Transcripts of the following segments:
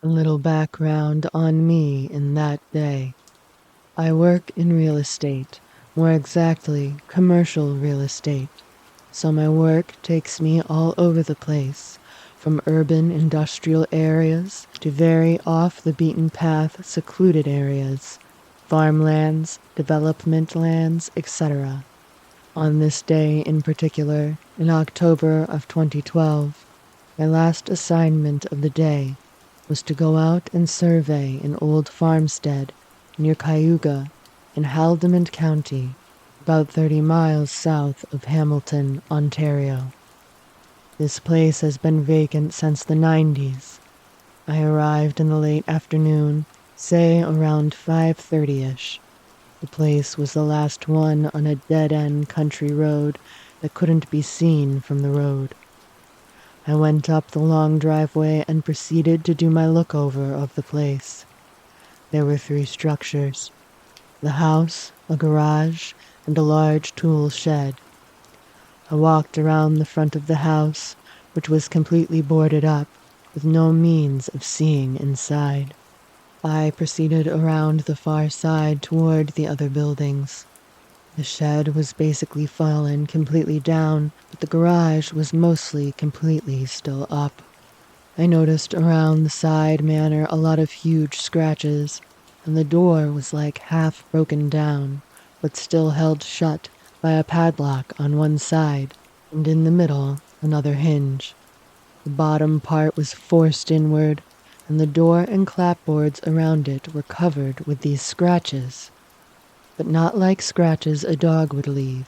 A little background on me in that day. I work in real estate, more exactly, commercial real estate. So my work takes me all over the place, from urban industrial areas to very off the beaten path secluded areas, farmlands, development lands, etc. On this day in particular, in October of 2012, my last assignment of the day was to go out and survey an old farmstead near Cayuga in Haldimand County, about 30 miles south of Hamilton, Ontario. This place has been vacant since the 90s. I arrived in the late afternoon, say around 5:30ish. The place was the last one on a dead-end country road that couldn't be seen from the road. I went up the long driveway and proceeded to do my look-over of the place. There were 3 structures: the house, a garage, and a large tool shed. I walked around the front of the house, which was completely boarded up, with no means of seeing inside. I proceeded around the far side toward the other buildings. The shed was basically fallen completely down, but the garage was mostly completely still up. I noticed around the side manor a lot of huge scratches, and the door was like half broken down, but still held shut by a padlock on one side, and in the middle another hinge. The bottom part was forced inward, and the door and clapboards around it were covered with these scratches. But not like scratches a dog would leave.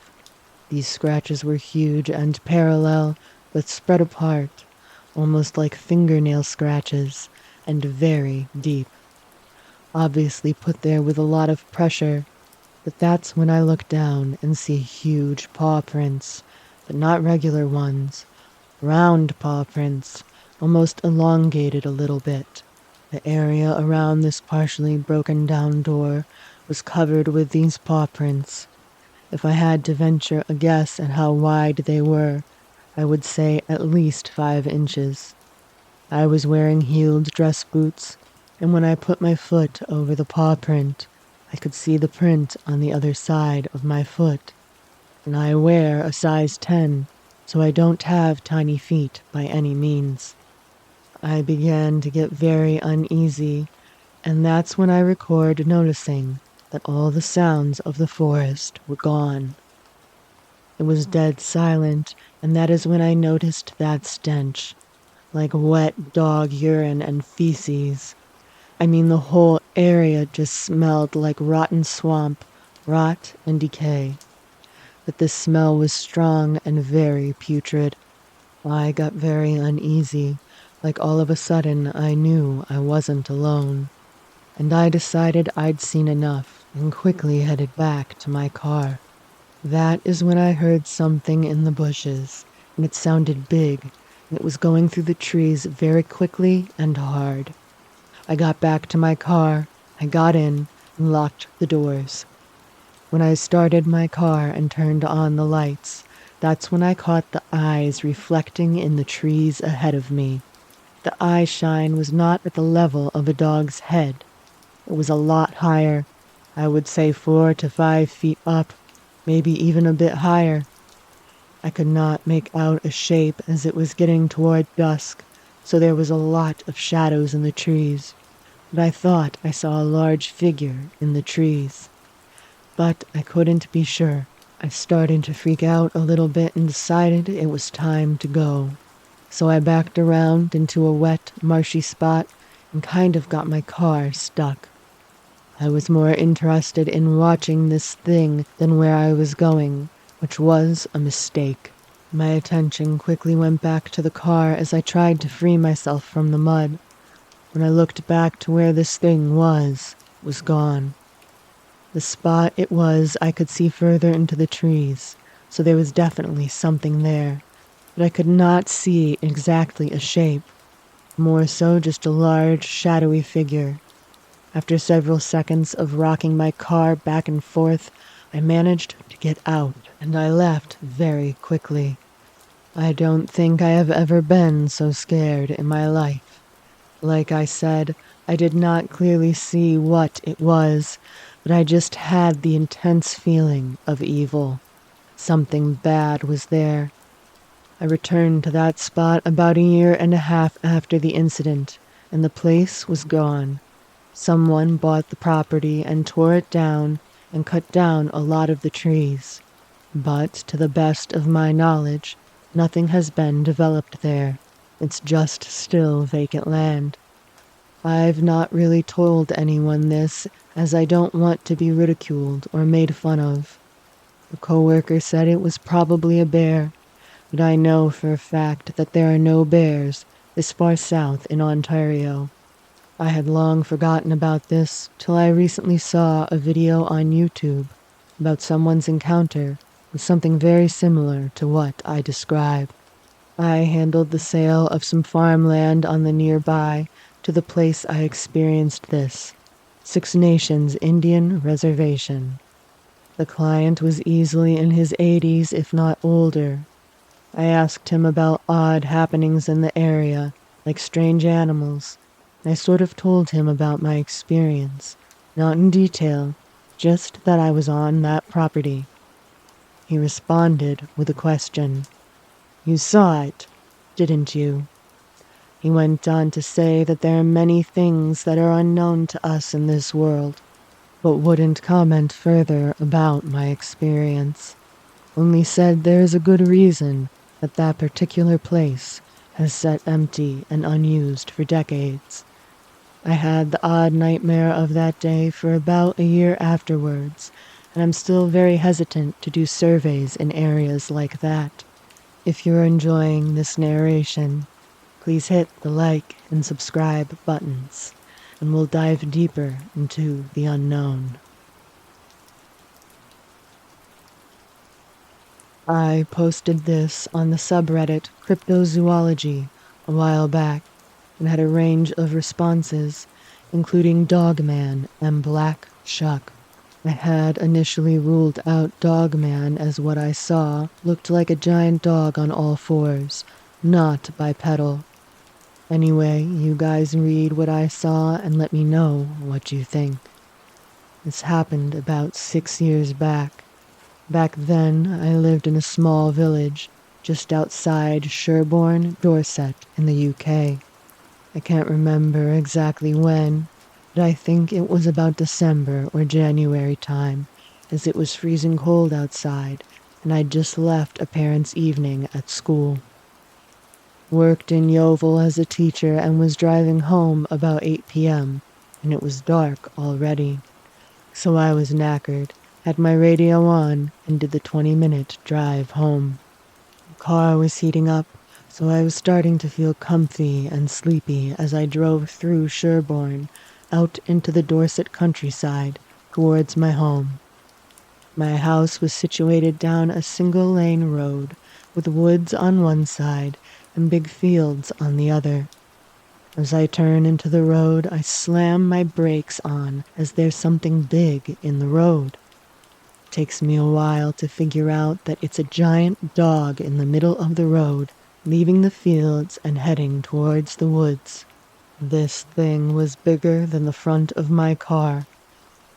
These scratches were huge and parallel, but spread apart, almost like fingernail scratches, and very deep. Obviously put there with a lot of pressure, but that's when I look down and see huge paw prints, but not regular ones. Round paw prints, almost elongated a little bit. The area around this partially broken down door was covered with these paw prints. If I had to venture a guess at how wide they were, I would say at least 5 inches. I was wearing heeled dress boots, and when I put my foot over the paw print, I could see the print on the other side of my foot. And I wear a size 10, so I don't have tiny feet by any means. I began to get very uneasy, and that's when I record noticing that all the sounds of the forest were gone. It was dead silent, and that is when I noticed that stench, like wet dog urine and feces. I mean, the whole area just smelled like rotten swamp, rot and decay. But this smell was strong and very putrid. I got very uneasy, like all of a sudden I knew I wasn't alone. And I decided I'd seen enough and quickly headed back to my car. That is when I heard something in the bushes, and it sounded big, and it was going through the trees very quickly and hard. I got back to my car, I got in, and locked the doors. When I started my car and turned on the lights, that's when I caught the eyes reflecting in the trees ahead of me. The eye shine was not at the level of a dog's head. It was a lot higher, I would say 4 to 5 feet up, maybe even a bit higher. I could not make out a shape as it was getting toward dusk, so there was a lot of shadows in the trees, but I thought I saw a large figure in the trees. But I couldn't be sure. I started to freak out a little bit and decided it was time to go. So I backed around into a wet, marshy spot and kind of got my car stuck. I was more interested in watching this thing than where I was going, which was a mistake. My attention quickly went back to the car as I tried to free myself from the mud. When I looked back to where this thing was gone. The spot it was I could see further into the trees, so there was definitely something there, but I could not see exactly a shape, more so just a large, shadowy figure. After several seconds of rocking my car back and forth, I managed to get out, and I left very quickly. I don't think I have ever been so scared in my life. Like I said, I did not clearly see what it was, but I just had the intense feeling of evil. Something bad was there. I returned to that spot about a year and a half after the incident, and the place was gone. Someone bought the property and tore it down and cut down a lot of the trees. But to the best of my knowledge, nothing has been developed there. It's just still vacant land. I've not really told anyone this, as I don't want to be ridiculed or made fun of. A coworker said it was probably a bear, but I know for a fact that there are no bears this far south in Ontario. I had long forgotten about this till I recently saw a video on YouTube about someone's encounter with something very similar to what I described. I handled the sale of some farmland on the nearby to the place I experienced this, Six Nations Indian Reservation. The client was easily in his 80s, if not older. I asked him about odd happenings in the area, like strange animals. I sort of told him about my experience, not in detail, just that I was on that property. He responded with a question. You saw it, didn't you? He went on to say that there are many things that are unknown to us in this world, but wouldn't comment further about my experience. Only said there is a good reason that that particular place has sat empty and unused for decades. I had the odd nightmare of that day for about a year afterwards, and I'm still very hesitant to do surveys in areas like that. If you're enjoying this narration, please hit the like and subscribe buttons, and we'll dive deeper into the unknown. I posted this on the subreddit Cryptozoology a while back and had a range of responses, including Dogman and Black Shuck. I had initially ruled out Dogman as what I saw looked like a giant dog on all fours, not bipedal. Anyway, you guys read what I saw and let me know what you think. This happened about 6 years back. Back then, I lived in a small village just outside Sherborne, Dorset, in the UK. I can't remember exactly when, but I think it was about December or January time, as it was freezing cold outside, and I'd just left a parents' evening at school. Worked in Yeovil as a teacher and was driving home about 8 p.m., and it was dark already. So I was knackered, had my radio on, and did the 20-minute drive home. The car was heating up, so I was starting to feel comfy and sleepy as I drove through Sherborne, out into the Dorset countryside, towards my home. My house was situated down a single-lane road, with woods on one side and big fields on the other. As I turn into the road, I slam my brakes on as there's something big in the road. It takes me a while to figure out that it's a giant dog in the middle of the road, leaving the fields and heading towards the woods. This thing was bigger than the front of my car.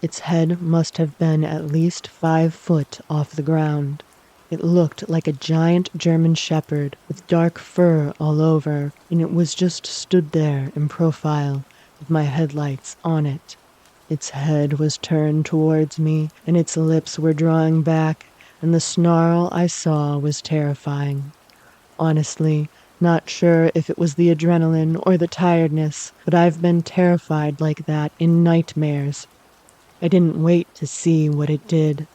Its head must have been at least 5 foot off the ground. It looked like a giant German shepherd with dark fur all over, and it was just stood there in profile with my headlights on it. Its head was turned towards me, and its lips were drawing back, and the snarl I saw was terrifying. Honestly, not sure if it was the adrenaline or the tiredness, but I've been terrified like that in nightmares. I didn't wait to see what it did.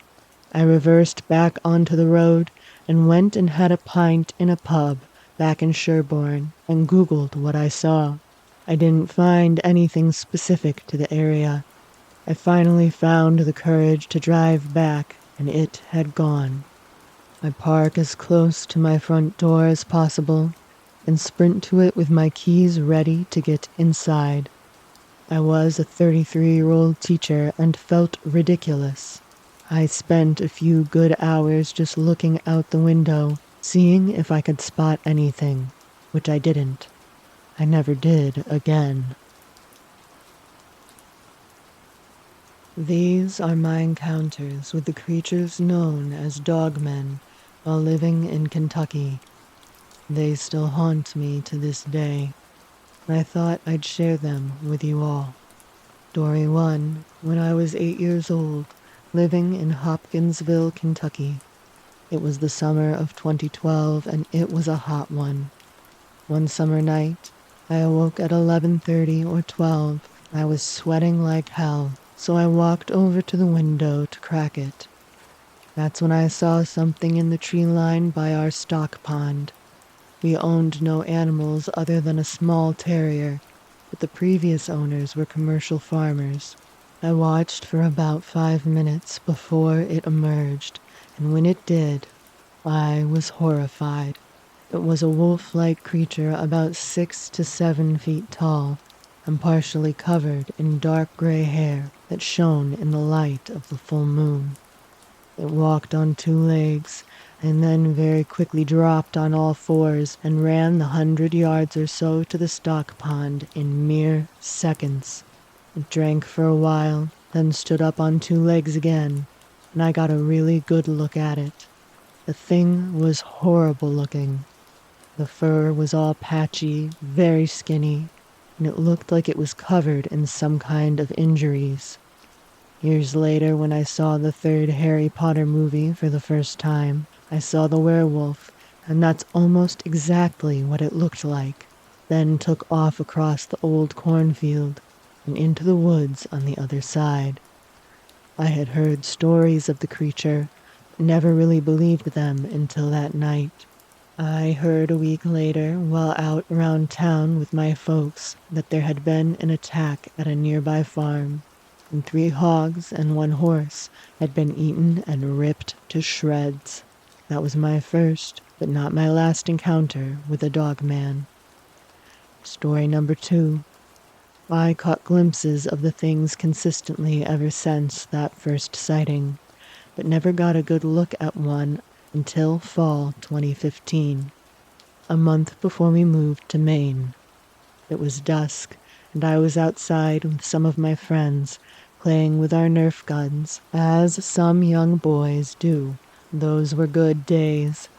I reversed back onto the road and went and had a pint in a pub back in Sherborne and Googled what I saw. I didn't find anything specific to the area. I finally found the courage to drive back, and it had gone. I park as close to my front door as possible and sprint to it with my keys ready to get inside. I was a 33-year-old teacher and felt ridiculous. I spent a few good hours just looking out the window, seeing if I could spot anything, which I didn't. I never did again. These are my encounters with the creatures known as Dogmen while living in Kentucky. They still haunt me to this day, and I thought I'd share them with you all. Story 1, when I was 8 years old, living in Hopkinsville, Kentucky. It was the summer of 2012, and it was a hot one. One summer night, I awoke at 11:30 or 12. I was sweating like hell, so I walked over to the window to crack it. That's when I saw something in the tree line by our stock pond. We owned no animals other than a small terrier, but the previous owners were commercial farmers. I watched for about 5 minutes before it emerged, and when it did, I was horrified. It was a wolf-like creature about 6 to 7 feet tall and partially covered in dark gray hair that shone in the light of the full moon. It walked on 2 legs and then very quickly dropped on all 4s and ran the 100 yards or so to the stock pond in mere seconds. It drank for a while, then stood up on 2 legs again, and I got a really good look at it. The thing was horrible looking. The fur was all patchy, very skinny, and it looked like it was covered in some kind of injuries. Years later, when I saw the 3rd Harry Potter movie for the first time, I saw the werewolf, and that's almost exactly what it looked like, then took off across the old cornfield and into the woods on the other side. I had heard stories of the creature, but never really believed them until that night. I heard a week later, while out around town with my folks, that there had been an attack at a nearby farm, and 3 hogs and 1 horse had been eaten and ripped to shreds. That was my first, but not my last encounter with a dogman. Story number 2. I caught glimpses of the things consistently ever since that first sighting, but never got a good look at one until fall 2015, a month before we moved to Maine. It was dusk, and I was outside with some of my friends, playing with our Nerf guns, as some young boys do. Those were good days.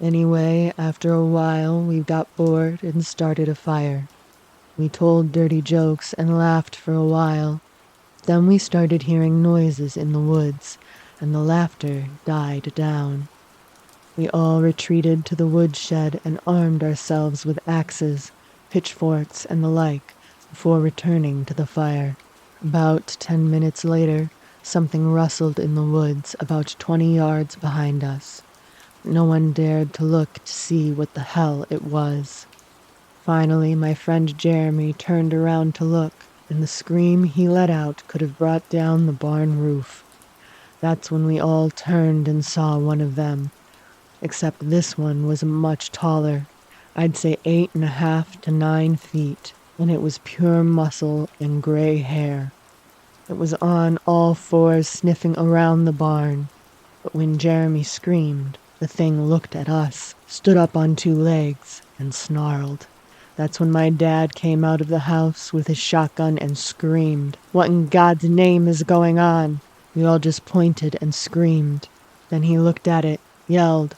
Anyway, after a while, we got bored and started a fire. We told dirty jokes and laughed for a while. Then we started hearing noises in the woods, and the laughter died down. We all retreated to the woodshed and armed ourselves with axes, pitchforks, and the like before returning to the fire. About 10 minutes later, something rustled in the woods about 20 yards behind us. No one dared to look to see what the hell it was. Finally, my friend Jeremy turned around to look, and the scream he let out could have brought down the barn roof. That's when we all turned and saw one of them. Except this one was much taller. I'd say 8.5 to 9 feet, and it was pure muscle and gray hair. It was on all 4s sniffing around the barn, but when Jeremy screamed, the thing looked at us, stood up on 2 legs, and snarled. That's when my dad came out of the house with his shotgun and screamed, "What in God's name is going on?" We all just pointed and screamed. Then he looked at it, yelled,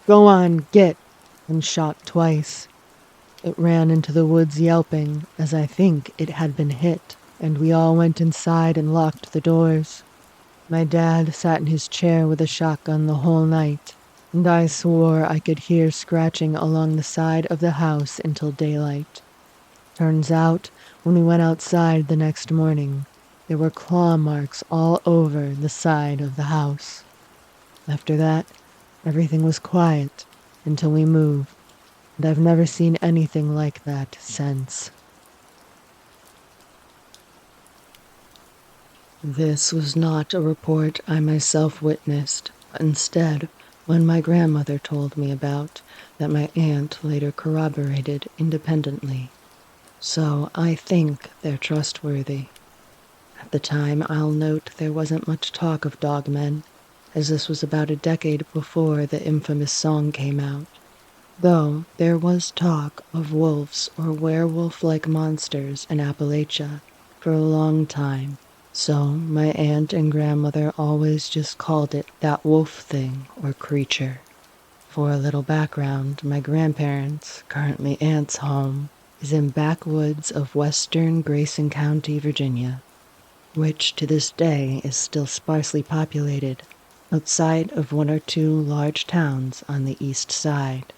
"Go on, get," and shot twice. It ran into the woods yelping, as I think it had been hit, and we all went inside and locked the doors. My dad sat in his chair with a shotgun the whole night, and I swore I could hear scratching along the side of the house until daylight. Turns out, when we went outside the next morning, there were claw marks all over the side of the house. After that, everything was quiet until we moved, and I've never seen anything like that since. This was not a report I myself witnessed, but instead one my grandmother told me about that my aunt later corroborated independently. So I think they're trustworthy. At the time, I'll note there wasn't much talk of dogmen, as this was about a decade before the infamous song came out. though there was talk of wolves or werewolf-like monsters in Appalachia for a long time. So my aunt and grandmother always just called it that wolf thing or creature. For a little background, my grandparents', currently aunt's home, is in backwoods of western Grayson County, Virginia, which to this day is still sparsely populated, outside of one or two large towns on the east side.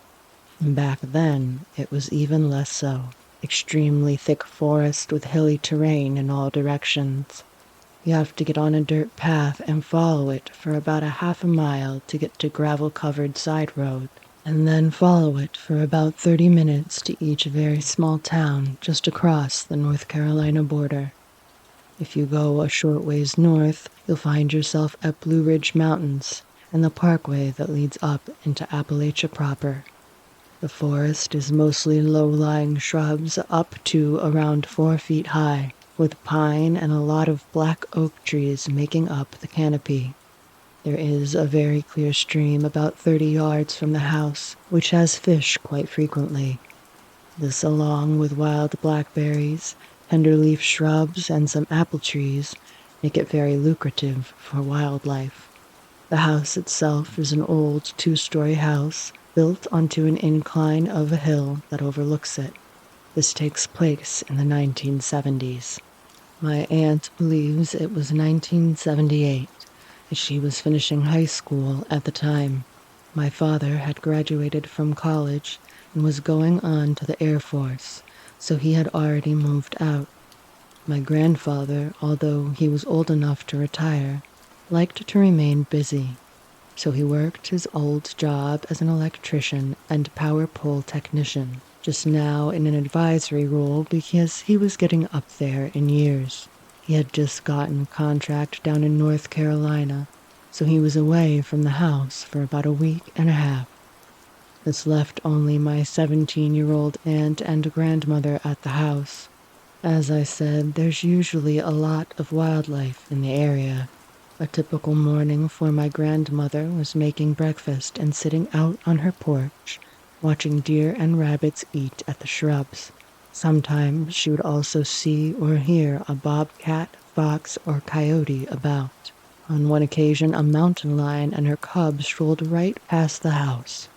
Back then, it was even less so. Extremely thick forest with hilly terrain in all directions. You have to get on a dirt path and follow it for about a half a mile to get to gravel-covered side road, and then follow it for about 30 minutes to each very small town just across the North Carolina border. If you go a short ways north, you'll find yourself at Blue Ridge Mountains and the parkway that leads up into Appalachia proper. The forest is mostly low-lying shrubs up to around 4 feet high, with pine and a lot of black oak trees making up the canopy. There is a very clear stream about 30 yards from the house, which has fish quite frequently. This, along with wild blackberries, tenderleaf shrubs, and some apple trees, make it very lucrative for wildlife. The house itself is an old 2-story house built onto an incline of a hill that overlooks it. This takes place in the 1970s. My aunt believes it was 1978, as she was finishing high school at the time. My father had graduated from college and was going on to the Air Force, so he had already moved out. My grandfather, although he was old enough to retire, liked to remain busy, so he worked his old job as an electrician and power pole technician, just now in an advisory role because he was getting up there in years. He had just gotten a contract down in North Carolina, so he was away from the house for about a week and a half. This left only my 17-year-old aunt and grandmother at the house. As I said, there's usually a lot of wildlife in the area. A typical morning for my grandmother was making breakfast and sitting out on her porch, watching deer and rabbits eat at the shrubs. Sometimes she would also see or hear a bobcat, fox, or coyote about. On one occasion, a mountain lion and her cubs strolled right past the house.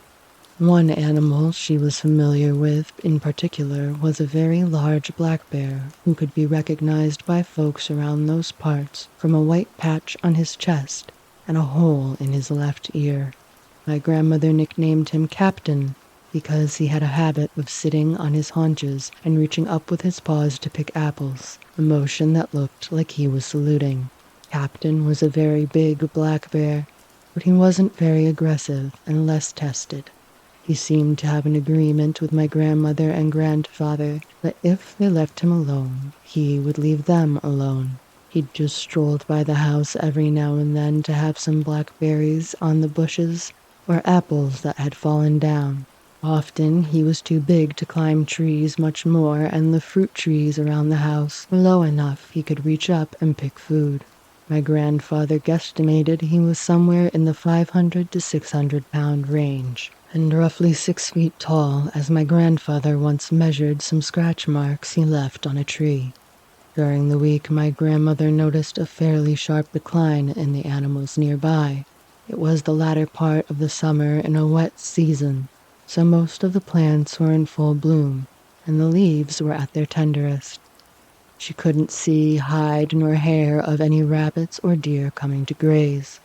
One animal she was familiar with in particular was a very large black bear who could be recognized by folks around those parts from a white patch on his chest and a hole in his left ear. My grandmother nicknamed him Captain because he had a habit of sitting on his haunches and reaching up with his paws to pick apples, a motion that looked like he was saluting. Captain was a very big black bear, but he wasn't very aggressive and less tested. He seemed to have an agreement with my grandmother and grandfather that if they left him alone, he would leave them alone. He'd just strolled by the house every now and then to have some blackberries on the bushes or apples that had fallen down. Often he was too big to climb trees much more, and the fruit trees around the house were low enough he could reach up and pick food. My grandfather guesstimated he was somewhere in the 500 to 600 pound range, and roughly 6 feet tall, as my grandfather once measured some scratch marks he left on a tree. During the week, my grandmother noticed a fairly sharp decline in the animals nearby. It was the latter part of the summer in a wet season, so most of the plants were in full bloom, and the leaves were at their tenderest. She couldn't see hide nor hair of any rabbits or deer coming to graze.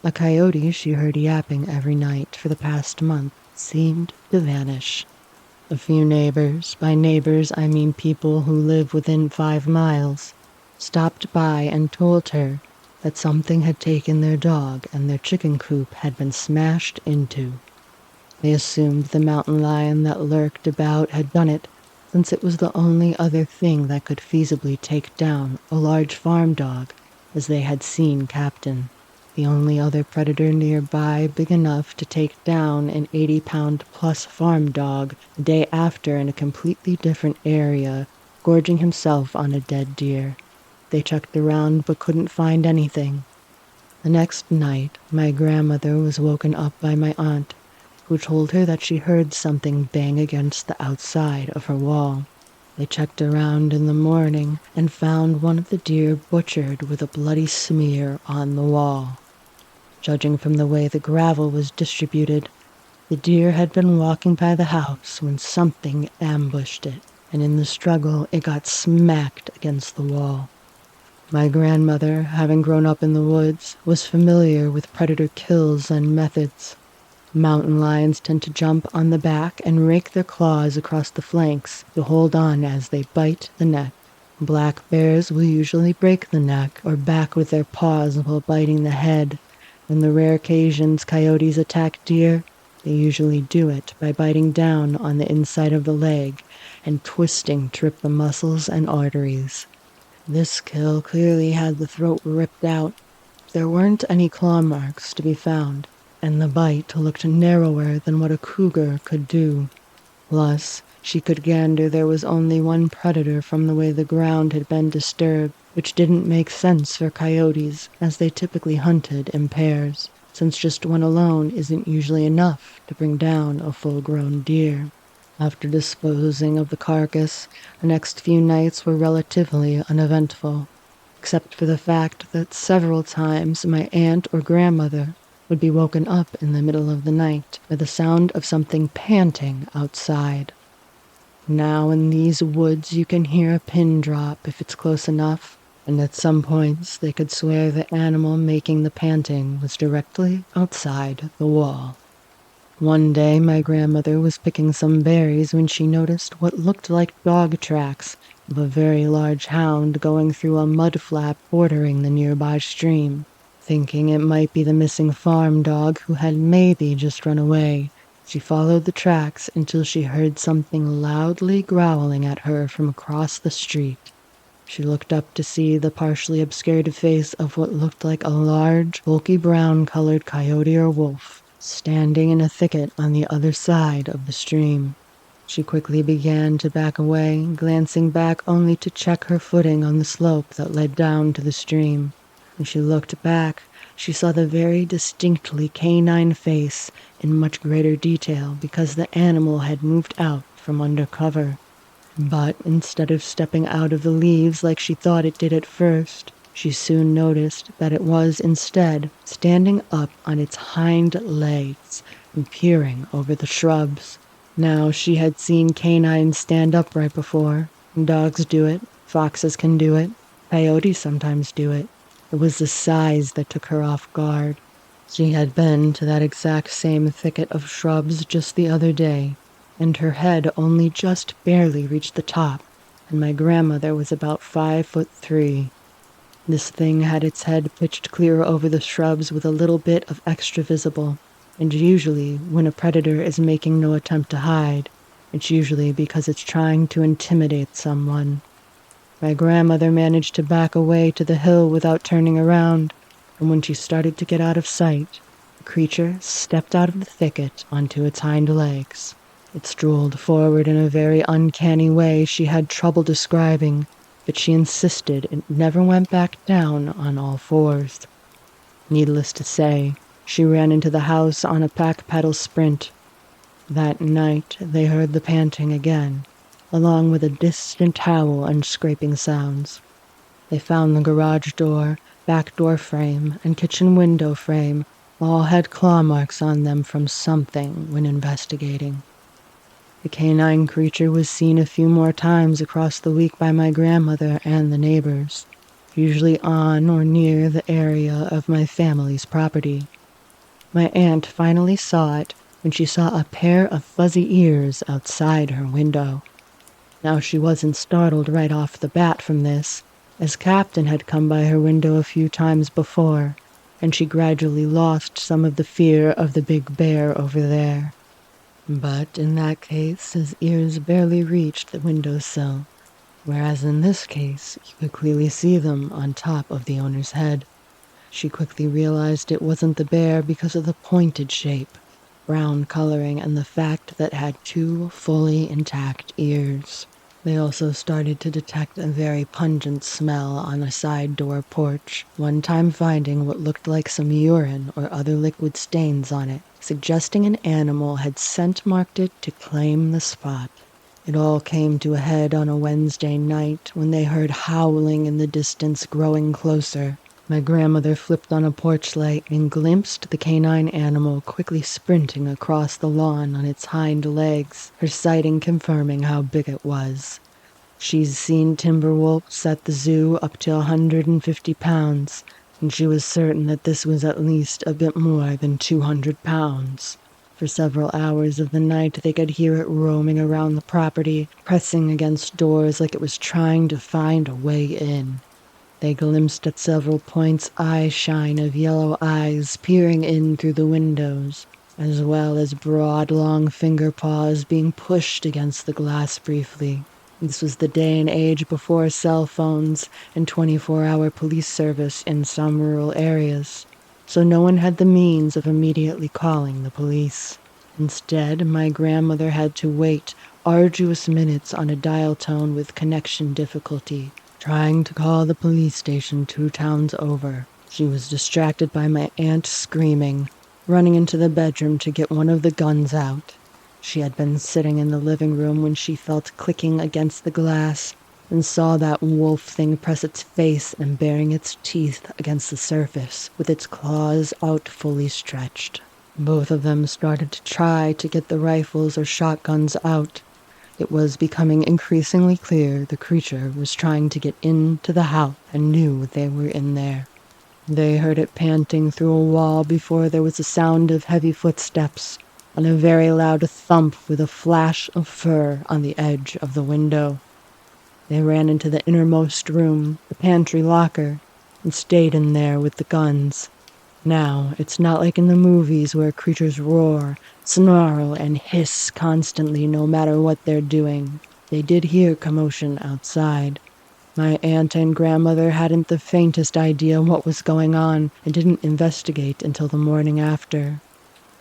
A coyote she heard yapping every night for the past month seemed to vanish. A few neighbors, by neighbors I mean people who live within 5 miles, stopped by and told her that something had taken their dog and their chicken coop had been smashed into. They assumed the mountain lion that lurked about had done it, since it was the only other thing that could feasibly take down a large farm dog, as they had seen Captain. The only other predator nearby big enough to take down an 80-pound-plus farm dog the day after in a completely different area, gorging himself on a dead deer. They checked around but couldn't find anything. The next night, my grandmother was woken up by my aunt, who told her that she heard something bang against the outside of her wall. They checked around in the morning and found one of the deer butchered with a bloody smear on the wall. Judging from the way the gravel was distributed, the deer had been walking by the house when something ambushed it, and in the struggle it got smacked against the wall. My grandmother, having grown up in the woods, was familiar with predator kills and methods. Mountain lions tend to jump on the back and rake their claws across the flanks to hold on as they bite the neck. Black bears will usually break the neck or back with their paws while biting the head. On the rare occasions coyotes attack deer, they usually do it by biting down on the inside of the leg and twisting to rip the muscles and arteries. This kill clearly had the throat ripped out. There weren't any claw marks to be found, and the bite looked narrower than what a cougar could do. Plus, she could gander there was only one predator from the way the ground had been disturbed, which didn't make sense for coyotes, as they typically hunted in pairs, since just one alone isn't usually enough to bring down a full-grown deer. After disposing of the carcass, the next few nights were relatively uneventful, except for the fact that several times my aunt or grandmother would be woken up in the middle of the night by the sound of something panting outside. Now in these woods you can hear a pin drop if it's close enough, and at some points they could swear the animal making the panting was directly outside the wall. One day my grandmother was picking some berries when she noticed what looked like dog tracks of a very large hound going through a mud flap bordering the nearby stream. Thinking it might be the missing farm dog who had maybe just run away, she followed the tracks until she heard something loudly growling at her from across the street. She looked up to see the partially obscured face of what looked like a large, bulky brown-colored coyote or wolf, standing in a thicket on the other side of the stream. She quickly began to back away, glancing back only to check her footing on the slope that led down to the stream. When she looked back, she saw the very distinctly canine face in much greater detail because the animal had moved out from under cover. But instead of stepping out of the leaves like she thought it did at first, she soon noticed that it was instead standing up on its hind legs and peering over the shrubs. Now she had seen canines stand upright before. Dogs do it, foxes can do it, coyotes sometimes do it. It was the size that took her off guard. She had been to that exact same thicket of shrubs just the other day, and her head only just barely reached the top, and my grandmother was about 5'3". This thing had its head pitched clear over the shrubs with a little bit of extra visible, and usually when a predator is making no attempt to hide, it's usually because it's trying to intimidate someone. My grandmother managed to back away to the hill without turning around, and when she started to get out of sight, the creature stepped out of the thicket onto its hind legs. It strolled forward in a very uncanny way she had trouble describing, but she insisted it never went back down on all fours. Needless to say, she ran into the house on a pack-pedal sprint. That night, they heard the panting again, along with a distant howl and scraping sounds. They found the garage door, back door frame, and kitchen window frame all had claw marks on them from something when investigating. The canine creature was seen a few more times across the week by my grandmother and the neighbors, usually on or near the area of my family's property. My aunt finally saw it when she saw a pair of fuzzy ears outside her window. Now she wasn't startled right off the bat from this, as Captain had come by her window a few times before, and she gradually lost some of the fear of the big bear over there. But in that case, his ears barely reached the windowsill, whereas in this case, you could clearly see them on top of the owner's head. She quickly realized it wasn't the bear because of the pointed shape, brown coloring, and the fact that it had two fully intact ears. They also started to detect a very pungent smell on a side door porch, one time finding what looked like some urine or other liquid stains on it, suggesting an animal had scent marked it to claim the spot. It all came to a head on a Wednesday night when they heard howling in the distance growing closer. My grandmother flipped on a porch light and glimpsed the canine animal quickly sprinting across the lawn on its hind legs, her sighting confirming how big it was. She's seen timber wolves at the zoo up to 150 pounds, and she was certain that this was at least a bit more than 200 pounds. For several hours of the night, they could hear it roaming around the property, pressing against doors like it was trying to find a way in. They glimpsed at several points eye-shine of yellow eyes peering in through the windows, as well as broad, long finger paws being pushed against the glass briefly. This was the day and age before cell phones and 24-hour police service in some rural areas, so no one had the means of immediately calling the police. Instead, my grandmother had to wait arduous minutes on a dial tone with connection difficulty, trying to call the police station 2 towns over. She was distracted by my aunt screaming, running into the bedroom to get one of the guns out. She had been sitting in the living room when she felt clicking against the glass and saw that wolf thing press its face and baring its teeth against the surface, with its claws out fully stretched. Both of them started to try to get the rifles or shotguns out. It was becoming increasingly clear the creature was trying to get into the house and knew they were in there. They heard it panting through a wall before there was a sound of heavy footsteps and a very loud thump with a flash of fur on the edge of the window. They ran into the innermost room, the pantry locker, and stayed in there with the guns. Now, it's not like in the movies where creatures roar, snarl, and hiss constantly no matter what they're doing. They did hear commotion outside. My aunt and grandmother hadn't the faintest idea what was going on and didn't investigate until the morning after.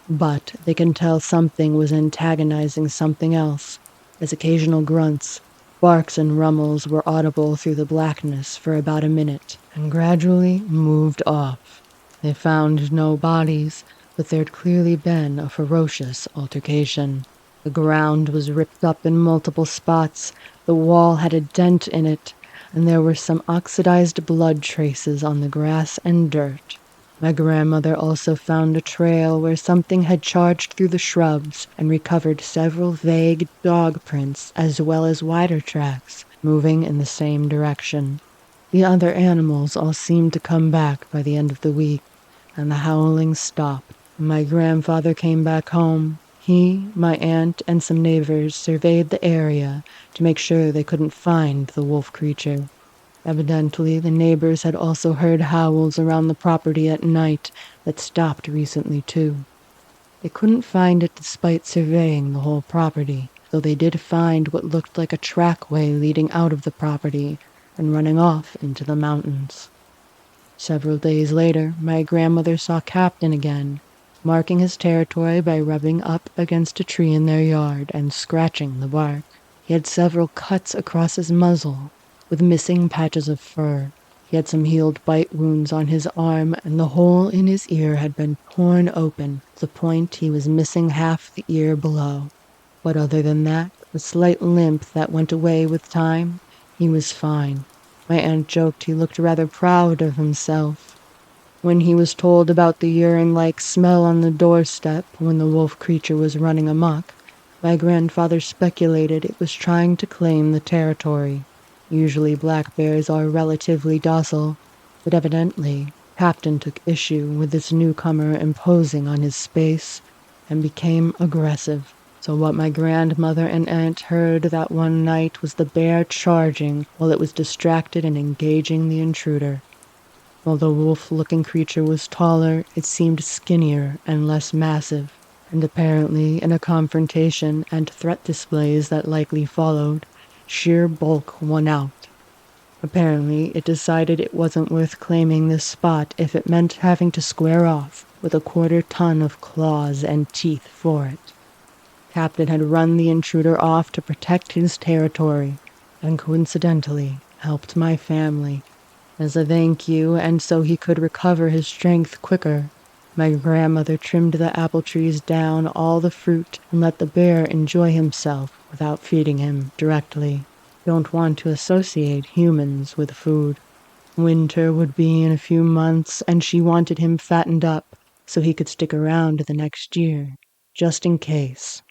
But they can tell something was antagonizing something else, as occasional grunts, barks, and rummels were audible through the blackness for about a minute, and gradually moved off. They found no bodies, but there'd clearly been a ferocious altercation. The ground was ripped up in multiple spots, the wall had a dent in it, and there were some oxidized blood traces on the grass and dirt. My grandmother also found a trail where something had charged through the shrubs and recovered several vague dog prints as well as wider tracks, moving in the same direction. The other animals all seemed to come back by the end of the week, and the howling stopped. When my grandfather came back home, he, my aunt, and some neighbors surveyed the area to make sure they couldn't find the wolf creature. Evidently, the neighbors had also heard howls around the property at night that stopped recently, too. They couldn't find it despite surveying the whole property, though they did find what looked like a trackway leading out of the property and running off into the mountains. Several days later, my grandmother saw Captain again, marking his territory by rubbing up against a tree in their yard and scratching the bark. He had several cuts across his muzzle, with missing patches of fur. He had some healed bite wounds on his arm, and the hole in his ear had been torn open to the point he was missing half the ear below. But other than that, a slight limp that went away with time, he was fine. My aunt joked he looked rather proud of himself. When he was told about the urine-like smell on the doorstep when the wolf creature was running amok, my grandfather speculated it was trying to claim the territory. Usually black bears are relatively docile, but evidently Captain took issue with this newcomer imposing on his space and became aggressive. So what my grandmother and aunt heard that one night was the bear charging while it was distracted and engaging the intruder. While the wolf-looking creature was taller, it seemed skinnier and less massive, and apparently in a confrontation and threat displays that likely followed, sheer bulk won out. Apparently, it decided it wasn't worth claiming this spot if it meant having to square off with a 1/4 ton of claws and teeth for it. Captain had run the intruder off to protect his territory, and coincidentally helped my family. As a thank you, and so he could recover his strength quicker, my grandmother trimmed the apple trees down all the fruit and let the bear enjoy himself without feeding him directly. Don't want to associate humans with food. Winter would be in a few months, and she wanted him fattened up so he could stick around the next year, just in case.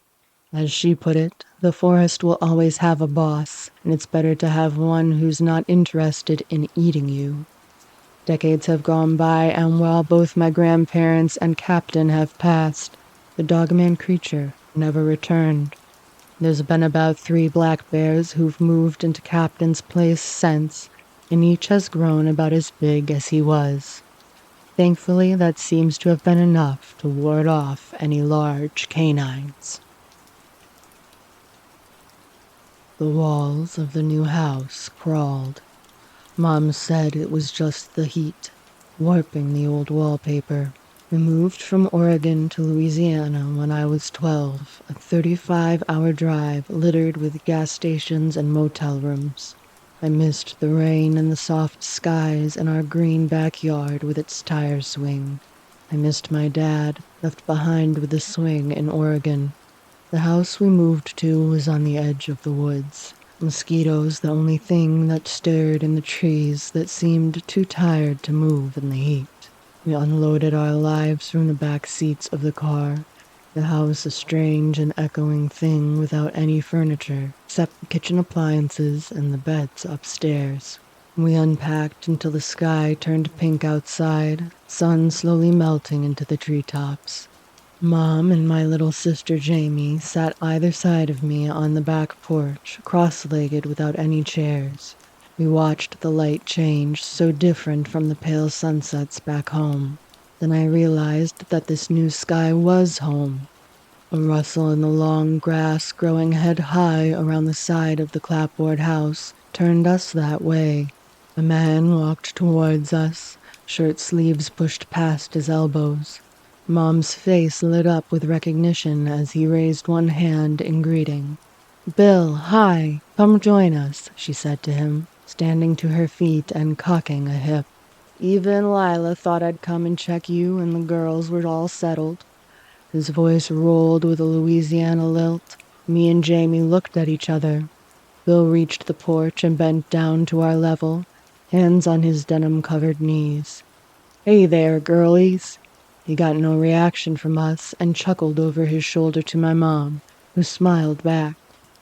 As she put it, the forest will always have a boss, and it's better to have one who's not interested in eating you. Decades have gone by, and while both my grandparents and Captain have passed, the Dogman creature never returned. There's been about 3 black bears who've moved into Captain's place since, and each has grown about as big as he was. Thankfully, that seems to have been enough to ward off any large canines. The walls of the new house crawled. Mom said it was just the heat, warping the old wallpaper. We moved from Oregon to Louisiana when I was 12, a 35-hour drive littered with gas stations and motel rooms. I missed the rain and the soft skies and our green backyard with its tire swing. I missed my dad, left behind with the swing in Oregon. The house we moved to was on the edge of the woods. Mosquitoes the only thing that stirred in the trees that seemed too tired to move in the heat. We unloaded our lives from the back seats of the car. The house a strange and echoing thing without any furniture, except the kitchen appliances and the beds upstairs. We unpacked until the sky turned pink outside, sun slowly melting into the treetops. Mom and my little sister Jamie sat either side of me on the back porch, cross-legged without any chairs. We watched the light change, so different from the pale sunsets back home. Then I realized that this new sky was home. A rustle in the long grass growing head-high around the side of the clapboard house turned us that way. A man walked towards us, shirt sleeves pushed past his elbows. Mom's face lit up with recognition as he raised one hand in greeting. "Bill, hi, come join us," she said to him, standing to her feet and cocking a hip. "Eva and Lila thought I'd come and check you and the girls were all settled." His voice rolled with a Louisiana lilt. Me and Jamie looked at each other. Bill reached the porch and bent down to our level, hands on his denim-covered knees. "Hey there, girlies." He got no reaction from us and chuckled over his shoulder to my mom, who smiled back.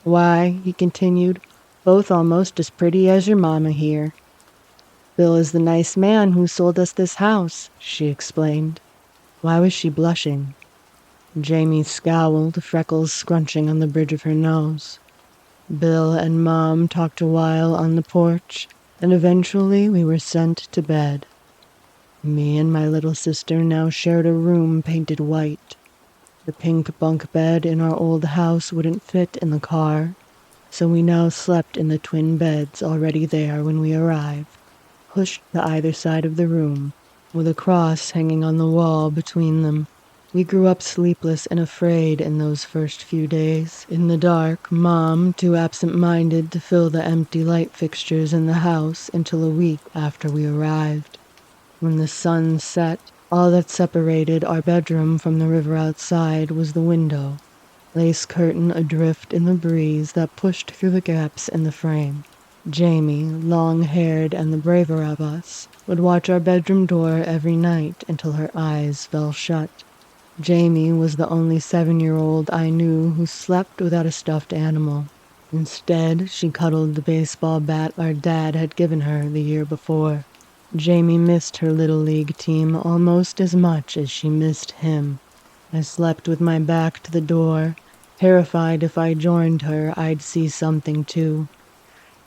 "Why," he continued, "both almost as pretty as your mama here." "Bill is the nice man who sold us this house," she explained. Why was she blushing? Jamie scowled, freckles scrunching on the bridge of her nose. Bill and Mom talked a while on the porch, and eventually we were sent to bed. Me and my little sister now shared a room painted white. The pink bunk bed in our old house wouldn't fit in the car, so we now slept in the twin beds already there when we arrived, pushed to either side of the room, with a cross hanging on the wall between them. We grew up sleepless and afraid in those first few days. In the dark, Mom, too absent-minded to fill the empty light fixtures in the house until a week after we arrived. When the sun set, all that separated our bedroom from the river outside was the window, lace curtain adrift in the breeze that pushed through the gaps in the frame. Jamie, long-haired and the braver of us, would watch our bedroom door every night until her eyes fell shut. Jamie was the only 7-year-old I knew who slept without a stuffed animal. Instead, she cuddled the baseball bat our dad had given her the year before. Jamie missed her Little League team almost as much as she missed him. I slept with my back to the door, terrified if I joined her I'd see something too.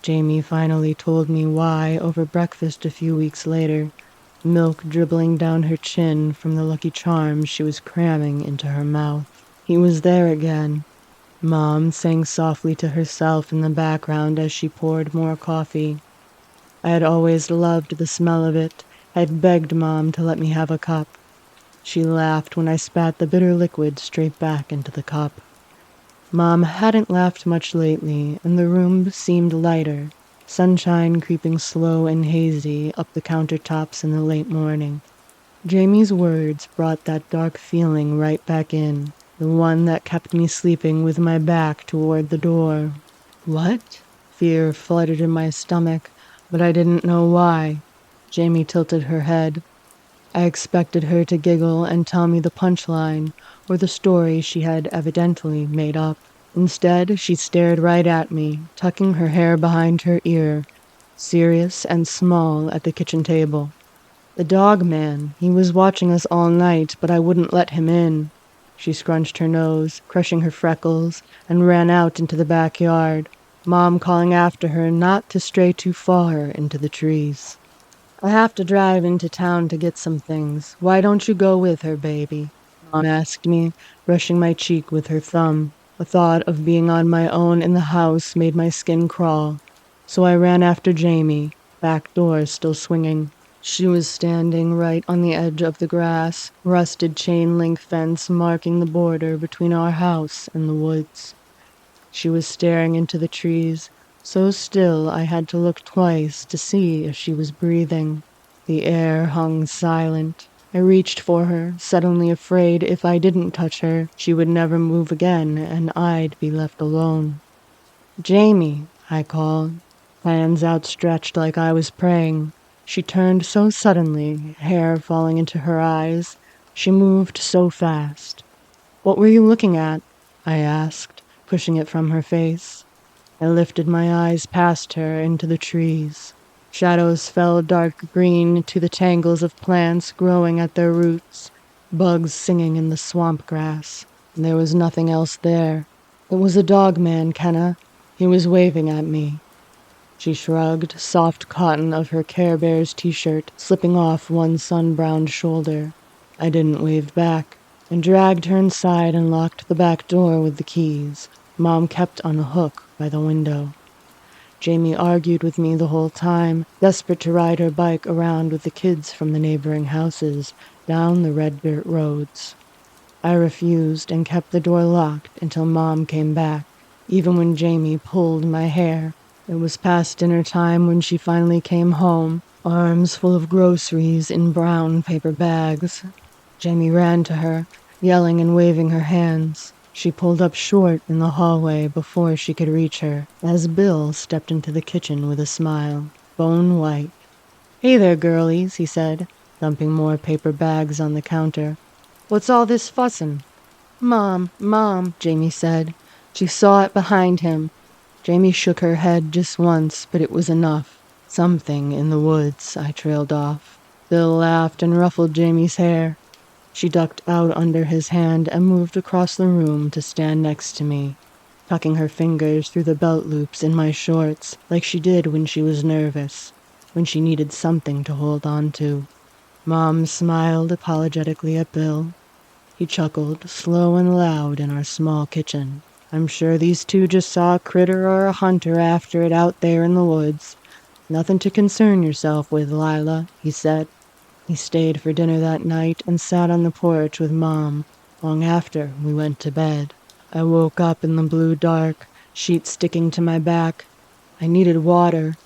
Jamie finally told me why over breakfast a few weeks later, milk dribbling down her chin from the Lucky Charms she was cramming into her mouth. He was there again. Mom sang softly to herself in the background as she poured more coffee. I had always loved the smell of it. I'd begged Mom to let me have a cup. She laughed when I spat the bitter liquid straight back into the cup. Mom hadn't laughed much lately, and the room seemed lighter, sunshine creeping slow and hazy up the countertops in the late morning. Jamie's words brought that dark feeling right back in, the one that kept me sleeping with my back toward the door. What? Fear flooded in my stomach, but I didn't know why. Jamie tilted her head. I expected her to giggle and tell me the punchline, or the story she had evidently made up. Instead, she stared right at me, tucking her hair behind her ear, serious and small at the kitchen table. The Dogman. He was watching us all night, but I wouldn't let him in. She scrunched her nose, crushing her freckles, and ran out into the backyard, Mom calling after her not to stray too far into the trees. I have to drive into town to get some things. Why don't you go with her, baby? Mom asked me, brushing my cheek with her thumb. The thought of being on my own in the house made my skin crawl. So I ran after Jamie, back door still swinging. She was standing right on the edge of the grass, rusted chain-link fence marking the border between our house and the woods. She was staring into the trees, so still I had to look twice to see if she was breathing. The air hung silent. I reached for her, suddenly afraid if I didn't touch her, she would never move again and I'd be left alone. Jamie, I called, hands outstretched like I was praying. She turned so suddenly, hair falling into her eyes. She moved so fast. What were you looking at? I asked, pushing it from her face. I lifted my eyes past her into the trees. Shadows fell dark green to the tangles of plants growing at their roots, bugs singing in the swamp grass. There was nothing else there. It was a Dogman, Kenna. He was waving at me. She shrugged, soft cotton of her Care Bears t-shirt slipping off one sun-browned shoulder. I didn't wave back, and dragged her inside and locked the back door with the keys. Mom kept on a hook by the window. Jamie argued with me the whole time, desperate to ride her bike around with the kids from the neighboring houses, down the red dirt roads. I refused and kept the door locked until Mom came back, even when Jamie pulled my hair. It was past dinner time when she finally came home, arms full of groceries in brown paper bags. Jamie ran to her, yelling and waving her hands. She pulled up short in the hallway before she could reach her, as Bill stepped into the kitchen with a smile, bone white. "Hey there, girlies," he said, dumping more paper bags on the counter. "What's all this fussin'?" Mom, Jamie said. She saw it behind him. Jamie shook her head just once, but it was enough. "Something in the woods," I trailed off. Bill laughed and ruffled Jamie's hair. She ducked out under his hand and moved across the room to stand next to me, tucking her fingers through the belt loops in my shorts like she did when she was nervous, when she needed something to hold on to. Mom smiled apologetically at Bill. He chuckled, slow and loud, in our small kitchen. "I'm sure these two just saw a critter or a hunter after it out there in the woods. Nothing to concern yourself with, Lila," he said. He stayed for dinner that night and sat on the porch with Mom long after we went to bed. I woke up in the blue dark, sheets sticking to my back. I needed water.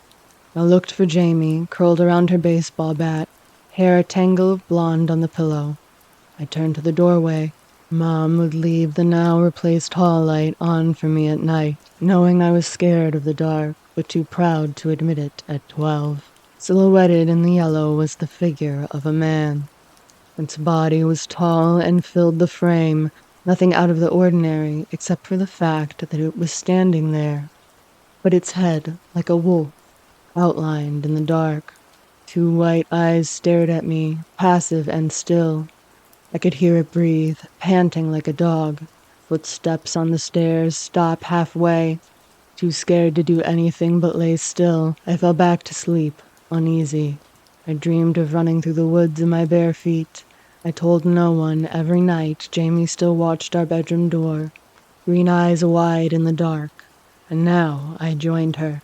I looked for Jamie, curled around her baseball bat, hair a tangle of blonde on the pillow. I turned to the doorway. Mom would leave the now replaced hall light on for me at night, knowing I was scared of the dark, but too proud to admit it at 12. Silhouetted in the yellow was the figure of a man. Its body was tall and filled the frame, nothing out of the ordinary except for the fact that it was standing there. But its head, like a wolf, outlined in the dark. Two white eyes stared at me, passive and still. I could hear it breathe, panting like a dog. Footsteps on the stairs stop halfway. Too scared to do anything but lay still, I fell back to sleep, uneasy. I dreamed of running through the woods in my bare feet. I told no one. Every night, Jamie still watched our bedroom door, green eyes wide in the dark. And now I joined her.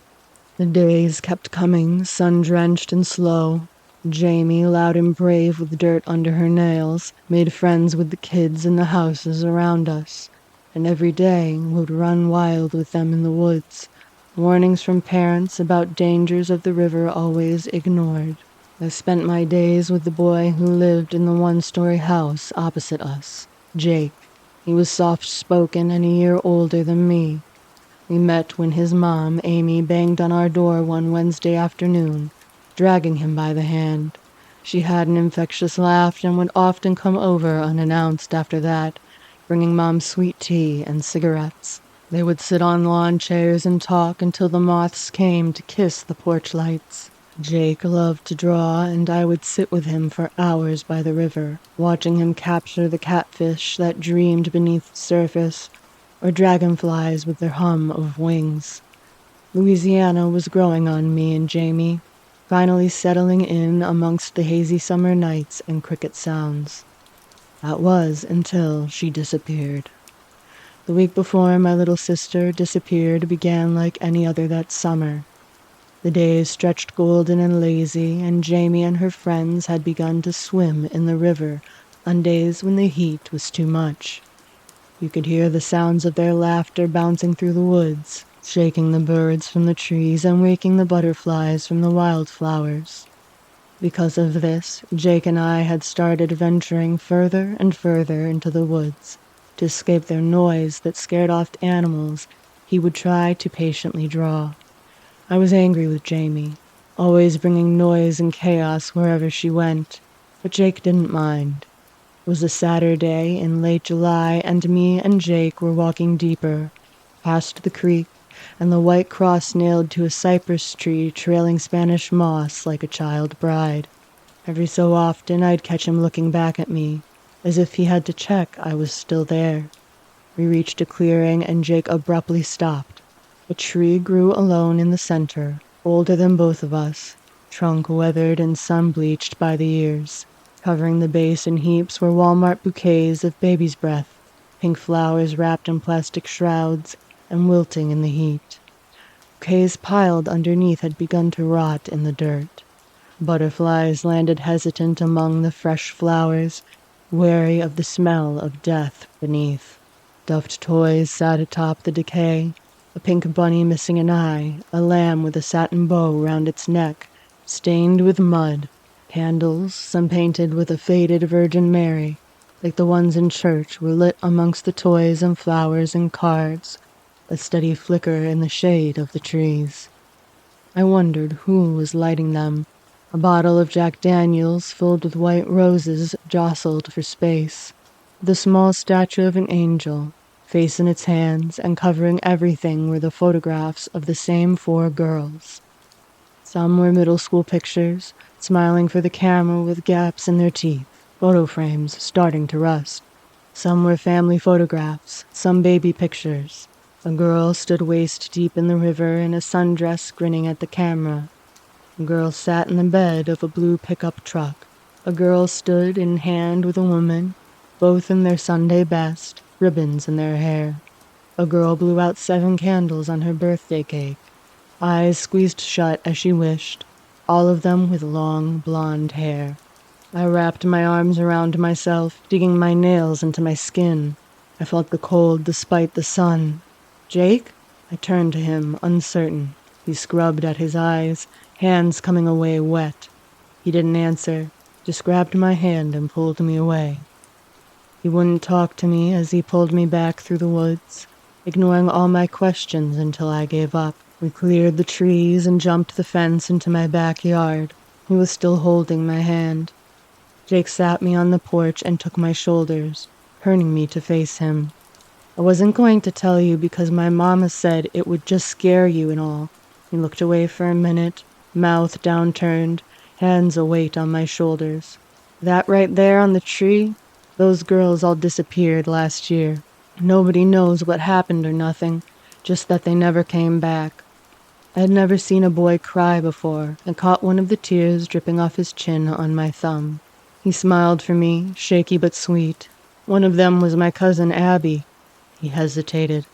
The days kept coming, sun-drenched and slow. Jamie, loud and brave with dirt under her nails, made friends with the kids in the houses around us. and every day would run wild with them in the woods, warnings from parents about dangers of the river always ignored. I spent my days with the boy who lived in the one-story house opposite us, Jake. He was soft-spoken and a year older than me. We met when his mom, Amy, banged on our door one Wednesday afternoon, dragging him by the hand. She had an infectious laugh and would often come over unannounced after that, bringing Mom sweet tea and cigarettes. They would sit on lawn chairs and talk until the moths came to kiss the porch lights. Jake loved to draw, and I would sit with him for hours by the river, watching him capture the catfish that dreamed beneath the surface, or dragonflies with their hum of wings. Louisiana was growing on me and Jamie, finally settling in amongst the hazy summer nights and cricket sounds. That was until she disappeared. The week before my little sister disappeared began like any other that summer. The days stretched golden and lazy, and Jamie and her friends had begun to swim in the river on days when the heat was too much. You could hear the sounds of their laughter bouncing through the woods, shaking the birds from the trees and waking the butterflies from the wildflowers. Because of this, Jake and I had started venturing further and further into the woods. To escape their noise that scared off animals, he would try to patiently draw. I was angry with Jamie, always bringing noise and chaos wherever she went, but Jake didn't mind. It was a Saturday in late July, and me and Jake were walking deeper, past the creek, and the white cross nailed to a cypress tree trailing Spanish moss like a child bride. Every so often I'd catch him looking back at me, as if he had to check I was still there. We reached a clearing and Jake abruptly stopped. A tree grew alone in the center, older than both of us, trunk weathered and sun-bleached by the years. Covering the base in heaps were Walmart bouquets of baby's breath, pink flowers wrapped in plastic shrouds and wilting in the heat. Bouquets piled underneath had begun to rot in the dirt. Butterflies landed hesitant among the fresh flowers, wary of the smell of death beneath. Stuffed toys sat atop the decay, a pink bunny missing an eye, a lamb with a satin bow round its neck, stained with mud. Candles, some painted with a faded Virgin Mary, like the ones in church, were lit amongst the toys and flowers and cards, a steady flicker in the shade of the trees. I wondered who was lighting them. A bottle of Jack Daniels filled with white roses jostled for space. The small statue of an angel, face in its hands, and covering everything were the photographs of the same 4 girls. Some were middle school pictures, smiling for the camera with gaps in their teeth, photo frames starting to rust. Some were family photographs, some baby pictures. A girl stood waist deep in the river in a sundress grinning at the camera. A girl sat in the bed of a blue pickup truck. A girl stood in hand with a woman, both in their Sunday best, ribbons in their hair. A girl blew out 7 candles on her birthday cake, eyes squeezed shut as she wished, all of them with long blonde hair. I wrapped my arms around myself, digging my nails into my skin. I felt the cold despite the sun. Jake? I turned to him, uncertain. He scrubbed at his eyes, hands coming away wet. He didn't answer, just grabbed my hand and pulled me away. He wouldn't talk to me as he pulled me back through the woods, ignoring all my questions until I gave up. We cleared the trees and jumped the fence into my backyard. He was still holding my hand. Jake sat me on the porch and took my shoulders, turning me to face him. I wasn't going to tell you because my mama said it would just scare you and all. He looked away for a minute, mouth downturned, hands await on my shoulders. That right there on the tree, those girls all disappeared last year. Nobody knows what happened or nothing, just that they never came back. I had never seen a boy cry before, and caught one of the tears dripping off his chin on my thumb. He smiled for me, shaky but sweet. One of them was my cousin Abby. He hesitated.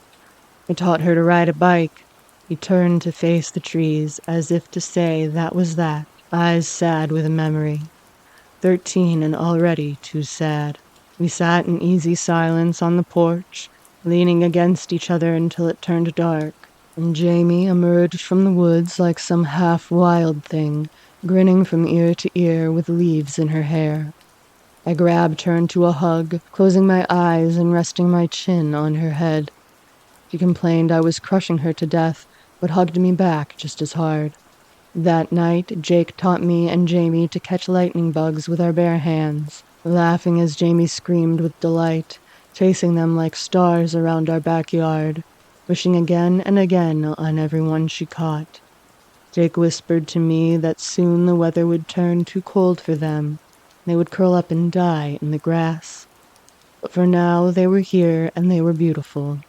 I taught her to ride a bike. He turned to face the trees, as if to say that was that, eyes sad with memory. 13 and already too sad. We sat in easy silence on the porch, leaning against each other until it turned dark, and Jamie emerged from the woods like some half-wild thing, grinning from ear to ear with leaves in her hair. I grabbed her into a hug, closing my eyes and resting my chin on her head. She complained I was crushing her to death, but hugged me back just as hard. That night, Jake taught me and Jamie to catch lightning bugs with our bare hands, laughing as Jamie screamed with delight, chasing them like stars around our backyard, wishing again and again on everyone she caught. Jake whispered to me that soon the weather would turn too cold for them. They would curl up and die in the grass. But for now, they were here and they were beautiful.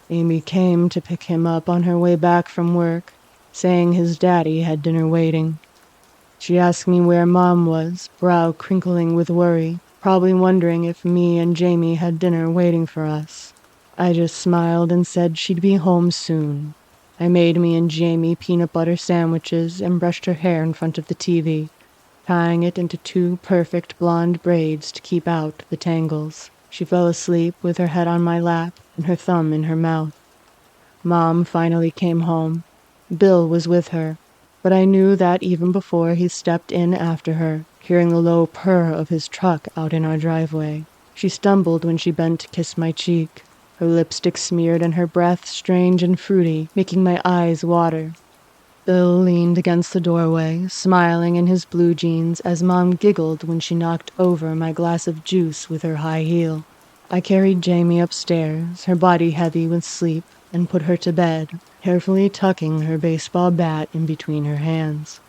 Amy came to pick him up on her way back from work, saying his daddy had dinner waiting. She asked me where Mom was, brow crinkling with worry, probably wondering if me and Jamie had dinner waiting for us. I just smiled and said she'd be home soon. I made me and Jamie peanut butter sandwiches and brushed her hair in front of the TV, tying it into 2 perfect blonde braids to keep out the tangles. She fell asleep with her head on my lap and her thumb in her mouth. Mom finally came home. Bill was with her, but I knew that even before he stepped in after her, hearing the low purr of his truck out in our driveway. She stumbled when she bent to kiss my cheek, her lipstick smeared and her breath strange and fruity, making my eyes water. Bill leaned against the doorway, smiling in his blue jeans as Mom giggled when she knocked over my glass of juice with her high heel. I carried Jamie upstairs, her body heavy with sleep, and put her to bed, carefully tucking her baseball bat in between her hands.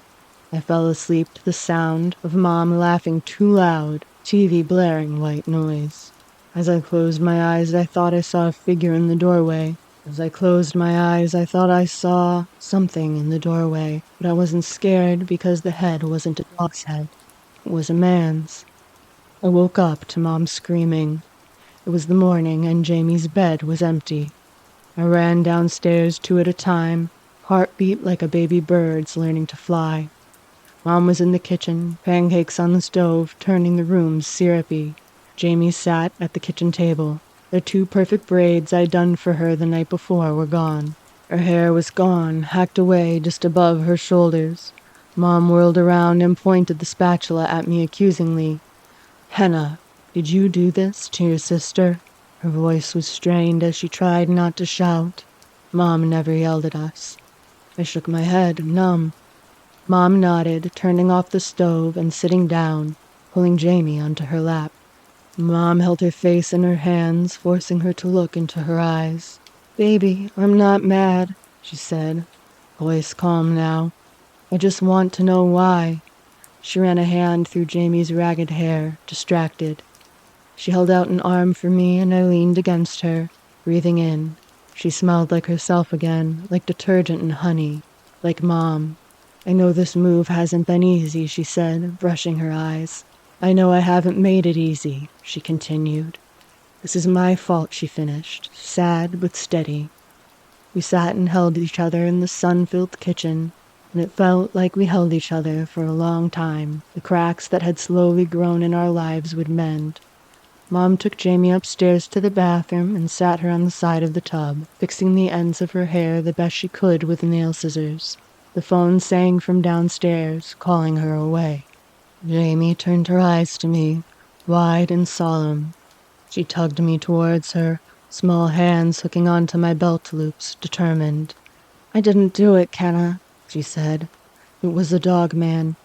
I fell asleep to the sound of Mom laughing too loud, TV blaring white noise. As I closed my eyes, I thought I saw a figure in the doorway. As I closed my eyes, I thought I saw something in the doorway, but I wasn't scared because the head wasn't a dog's head. It was a man's. I woke up to Mom screaming. It was the morning and Jamie's bed was empty. I ran downstairs 2 at a time, heartbeat like a baby bird's learning to fly. Mom was in the kitchen, pancakes on the stove, turning the room syrupy. Jamie sat at the kitchen table. The 2 perfect braids I'd done for her the night before were gone. Her hair was gone, hacked away just above her shoulders. Mom whirled around and pointed the spatula at me accusingly. "Hannah, did you do this to your sister?" Her voice was strained as she tried not to shout. Mom never yelled at us. I shook my head, numb. Mom nodded, turning off the stove and sitting down, pulling Jamie onto her lap. Mom held her face in her hands, forcing her to look into her eyes. "Baby, I'm not mad," she said, voice calm now. "I just want to know why." She ran a hand through Jamie's ragged hair, distracted. She held out an arm for me and I leaned against her, breathing in. She smelled like herself again, like detergent and honey, like Mom. "I know this move hasn't been easy," she said, brushing her eyes. "I know I haven't made it easy," she continued. "This is my fault," she finished, sad but steady. We sat and held each other in the sun-filled kitchen, and it felt like we held each other for a long time. The cracks that had slowly grown in our lives would mend. Mom took Jamie upstairs to the bathroom and sat her on the side of the tub, fixing the ends of her hair the best she could with nail scissors. The phone sang from downstairs, calling her away. Jamie turned her eyes to me, wide and solemn. She tugged me towards her, small hands hooking onto my belt loops, determined. "I didn't do it, Kenna," she said. "It was the Dogman.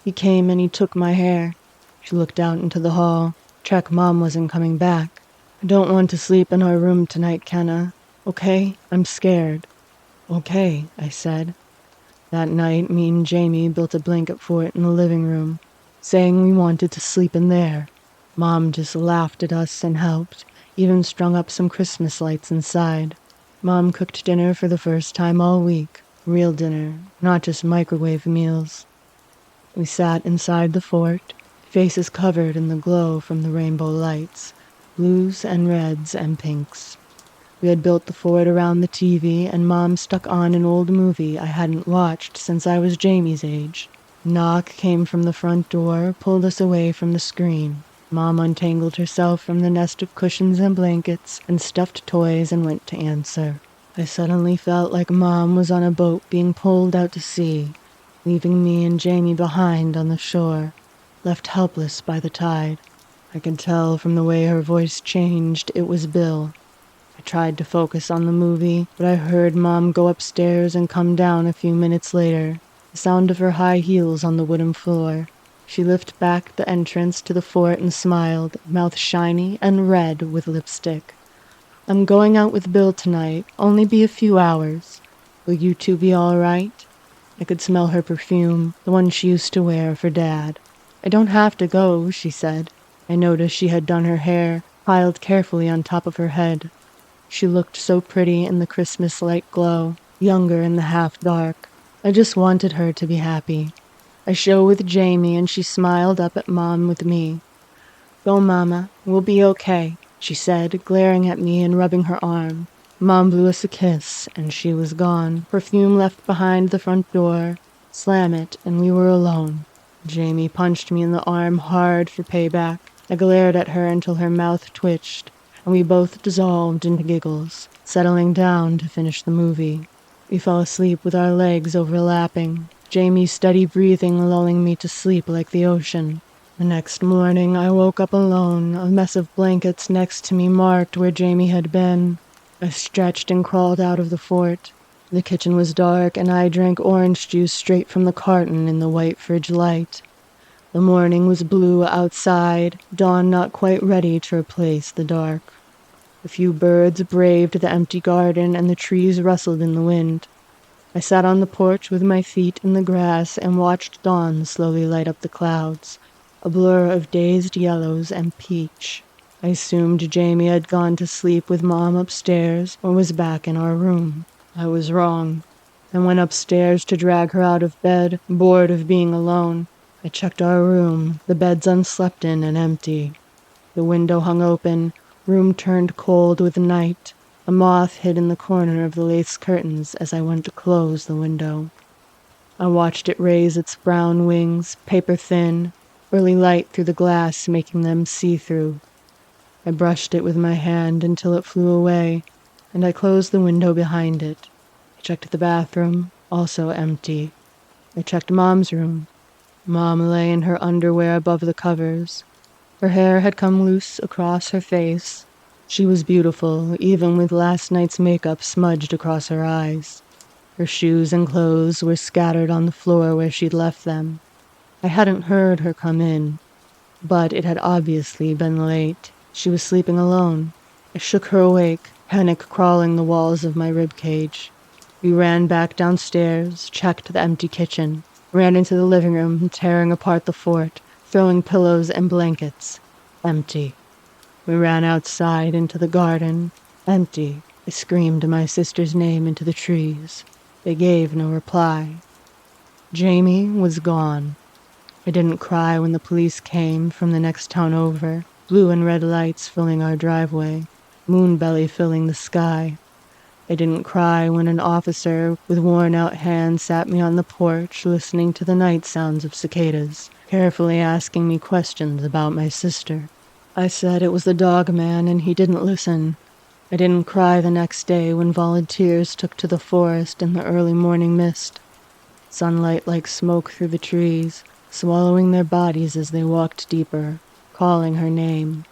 He came and he took my hair." She looked out into the hall. Check Mom wasn't coming back. "I don't want to sleep in our room tonight, Kenna. Okay? I'm scared." "Okay," I said. That night, me and Jamie built a blanket fort in the living room, saying we wanted to sleep in there. Mom just laughed at us and helped, even strung up some Christmas lights inside. Mom cooked dinner for the first time all week, real dinner, not just microwave meals. We sat inside the fort, faces covered in the glow from the rainbow lights, blues and reds and pinks. We had built the fort around the TV, and Mom stuck on an old movie I hadn't watched since I was Jamie's age. Knock came from the front door, pulled us away from the screen. Mom untangled herself from the nest of cushions and blankets and stuffed toys and went to answer. I suddenly felt like Mom was on a boat being pulled out to sea, leaving me and Jamie behind on the shore, left helpless by the tide. I could tell from the way her voice changed it was Bill. I tried to focus on the movie, but I heard Mom go upstairs and come down a few minutes later, the sound of her high heels on the wooden floor. She lifted back the entrance to the fort and smiled, mouth shiny and red with lipstick. I'm going out with Bill tonight, only be a few hours. Will you two be all right? I could smell her perfume, the one she used to wear for Dad. I don't have to go, she said. I noticed she had done her hair, piled carefully on top of her head. She looked so pretty in the Christmas light glow, younger in the half-dark. I just wanted her to be happy. I show with Jamie and she smiled up at Mom with me. Go, Mama, we'll be okay, she said, glaring at me and rubbing her arm. Mom blew us a kiss and she was gone. Perfume left behind the front door. Slam it and we were alone. Jamie punched me in the arm hard for payback. I glared at her until her mouth twitched, and we both dissolved into giggles, settling down to finish the movie. We fell asleep with our legs overlapping, Jamie's steady breathing lulling me to sleep like the ocean. The next morning, I woke up alone, a mess of blankets next to me marked where Jamie had been. I stretched and crawled out of the fort. The kitchen was dark, and I drank orange juice straight from the carton in the white fridge light. The morning was blue outside, dawn not quite ready to replace the dark. A few birds braved the empty garden, and the trees rustled in the wind. I sat on the porch with my feet in the grass and watched dawn slowly light up the clouds, a blur of dazed yellows and peach. I assumed Jamie had gone to sleep with Mom upstairs or was back in our room. I was wrong. I went upstairs to drag her out of bed, bored of being alone. I checked our room, the beds unslept in and empty. The window hung open, room turned cold with night. A moth hid in the corner of the lace curtains as I went to close the window. I watched it raise its brown wings, paper thin, early light through the glass making them see-through. I brushed it with my hand until it flew away, and I closed the window behind it. I checked the bathroom, also empty. I checked Mom's room. Mom lay in her underwear above the covers. Her hair had come loose across her face. She was beautiful, even with last night's makeup smudged across her eyes. Her shoes and clothes were scattered on the floor where she'd left them. I hadn't heard her come in, but it had obviously been late. She was sleeping alone. I shook her awake, panic crawling the walls of my ribcage. We ran back downstairs, checked the empty kitchen, ran into the living room, tearing apart the fort, throwing pillows and blankets. Empty. We ran outside into the garden. Empty. I screamed my sister's name into the trees. They gave no reply. Jamie was gone. I didn't cry when the police came from the next town over, blue and red lights filling our driveway, moonbelly filling the sky. I didn't cry when an officer with worn-out hands sat me on the porch listening to the night sounds of cicadas, carefully asking me questions about my sister. I said it was the Dogman and he didn't listen. I didn't cry the next day when volunteers took to the forest in the early morning mist. Sunlight like smoke through the trees, swallowing their bodies as they walked deeper, calling her name.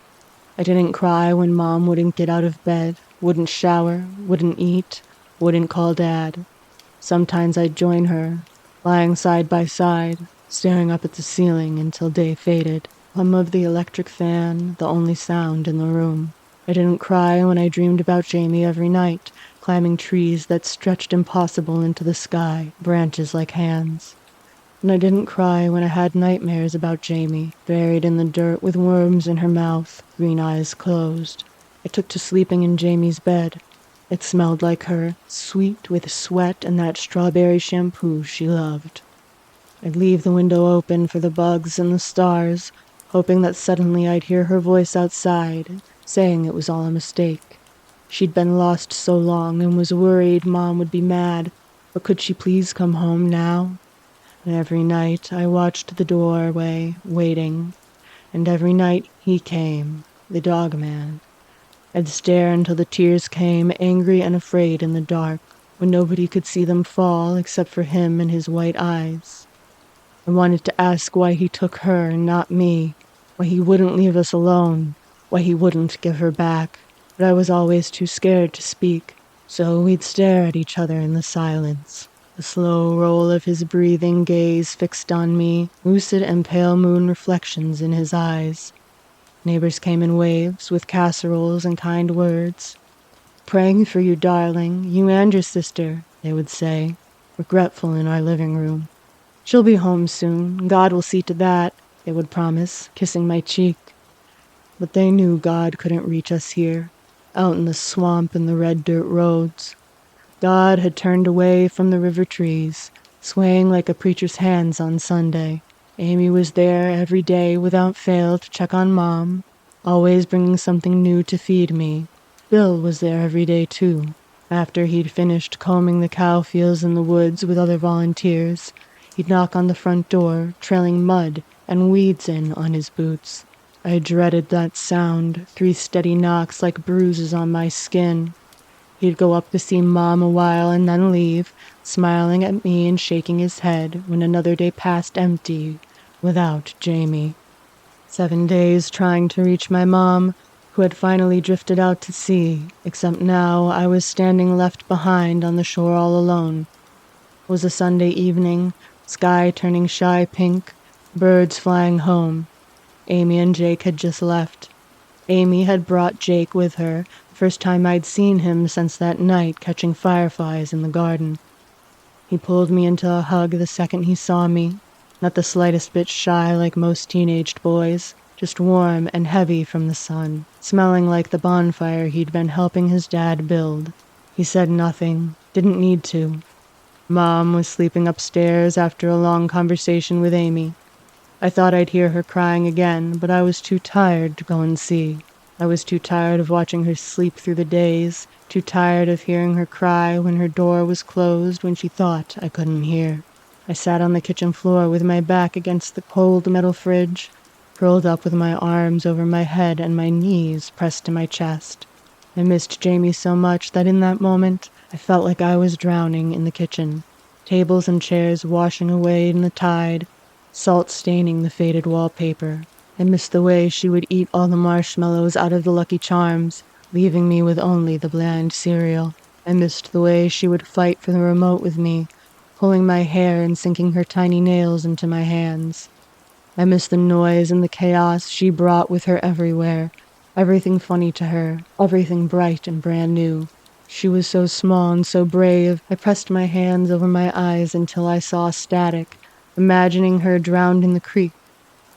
I didn't cry when Mom wouldn't get out of bed, wouldn't shower, wouldn't eat, wouldn't call Dad. Sometimes I'd join her, lying side by side, staring up at the ceiling until day faded. Hum of the electric fan, the only sound in the room. I didn't cry when I dreamed about Jamie every night, climbing trees that stretched impossible into the sky, branches like hands. And I didn't cry when I had nightmares about Jamie, buried in the dirt with worms in her mouth, green eyes closed. I took to sleeping in Jamie's bed. It smelled like her, sweet with sweat and that strawberry shampoo she loved. I'd leave the window open for the bugs and the stars, hoping that suddenly I'd hear her voice outside, saying it was all a mistake. She'd been lost so long and was worried Mom would be mad, but could she please come home now? And every night I watched the doorway, waiting, And every night he came, the Dogman. I'd stare until the tears came, angry and afraid in the dark, when nobody could see them fall except for him and his white eyes. I wanted to ask why he took her and not me, why he wouldn't leave us alone, why he wouldn't give her back, but I was always too scared to speak, so we'd stare at each other in the silence. The slow roll of his breathing gaze fixed on me, lucid and pale moon reflections in his eyes. Neighbors came in waves with casseroles and kind words. "Praying for you, darling, you and your sister," they would say, regretful in our living room. "She'll be home soon. God will see to that," they would promise, kissing my cheek. But they knew God couldn't reach us here, out in the swamp and the red dirt roads. God had turned away from the river trees, swaying like a preacher's hands on Sunday. Amy was there every day without fail to check on Mom, always bringing something new to feed me. Bill was there every day too. After he'd finished combing the cow fields in the woods with other volunteers, he'd knock on the front door, trailing mud and weeds in on his boots. I dreaded that sound, 3 steady knocks like bruises on my skin. He'd go up to see Mom a while and then leave, smiling at me and shaking his head when another day passed empty, without Jamie. 7 days trying to reach my mom, who had finally drifted out to sea, except now I was standing left behind on the shore all alone. It was a Sunday evening, sky turning shy pink, birds flying home. Amy and Jake had just left. Amy had brought Jake with her, the first time I'd seen him since that night catching fireflies in the garden. He pulled me into a hug the second he saw me, not the slightest bit shy like most teenaged boys, just warm and heavy from the sun, smelling like the bonfire he'd been helping his dad build. He said nothing, didn't need to. Mom was sleeping upstairs after a long conversation with Amy. I thought I'd hear her crying again, but I was too tired to go and see. I was too tired of watching her sleep through the days, too tired of hearing her cry when her door was closed when she thought I couldn't hear. I sat on the kitchen floor with my back against the cold metal fridge, curled up with my arms over my head and my knees pressed to my chest. I missed Jamie so much that in that moment I felt like I was drowning in the kitchen, tables and chairs washing away in the tide, salt staining the faded wallpaper. I missed the way she would eat all the marshmallows out of the Lucky Charms, leaving me with only the bland cereal. I missed the way she would fight for the remote with me, pulling my hair and sinking her tiny nails into my hands. I missed the noise and the chaos she brought with her everywhere, everything funny to her, everything bright and brand new. She was so small and so brave. I pressed my hands over my eyes until I saw static, imagining her drowned in the creek,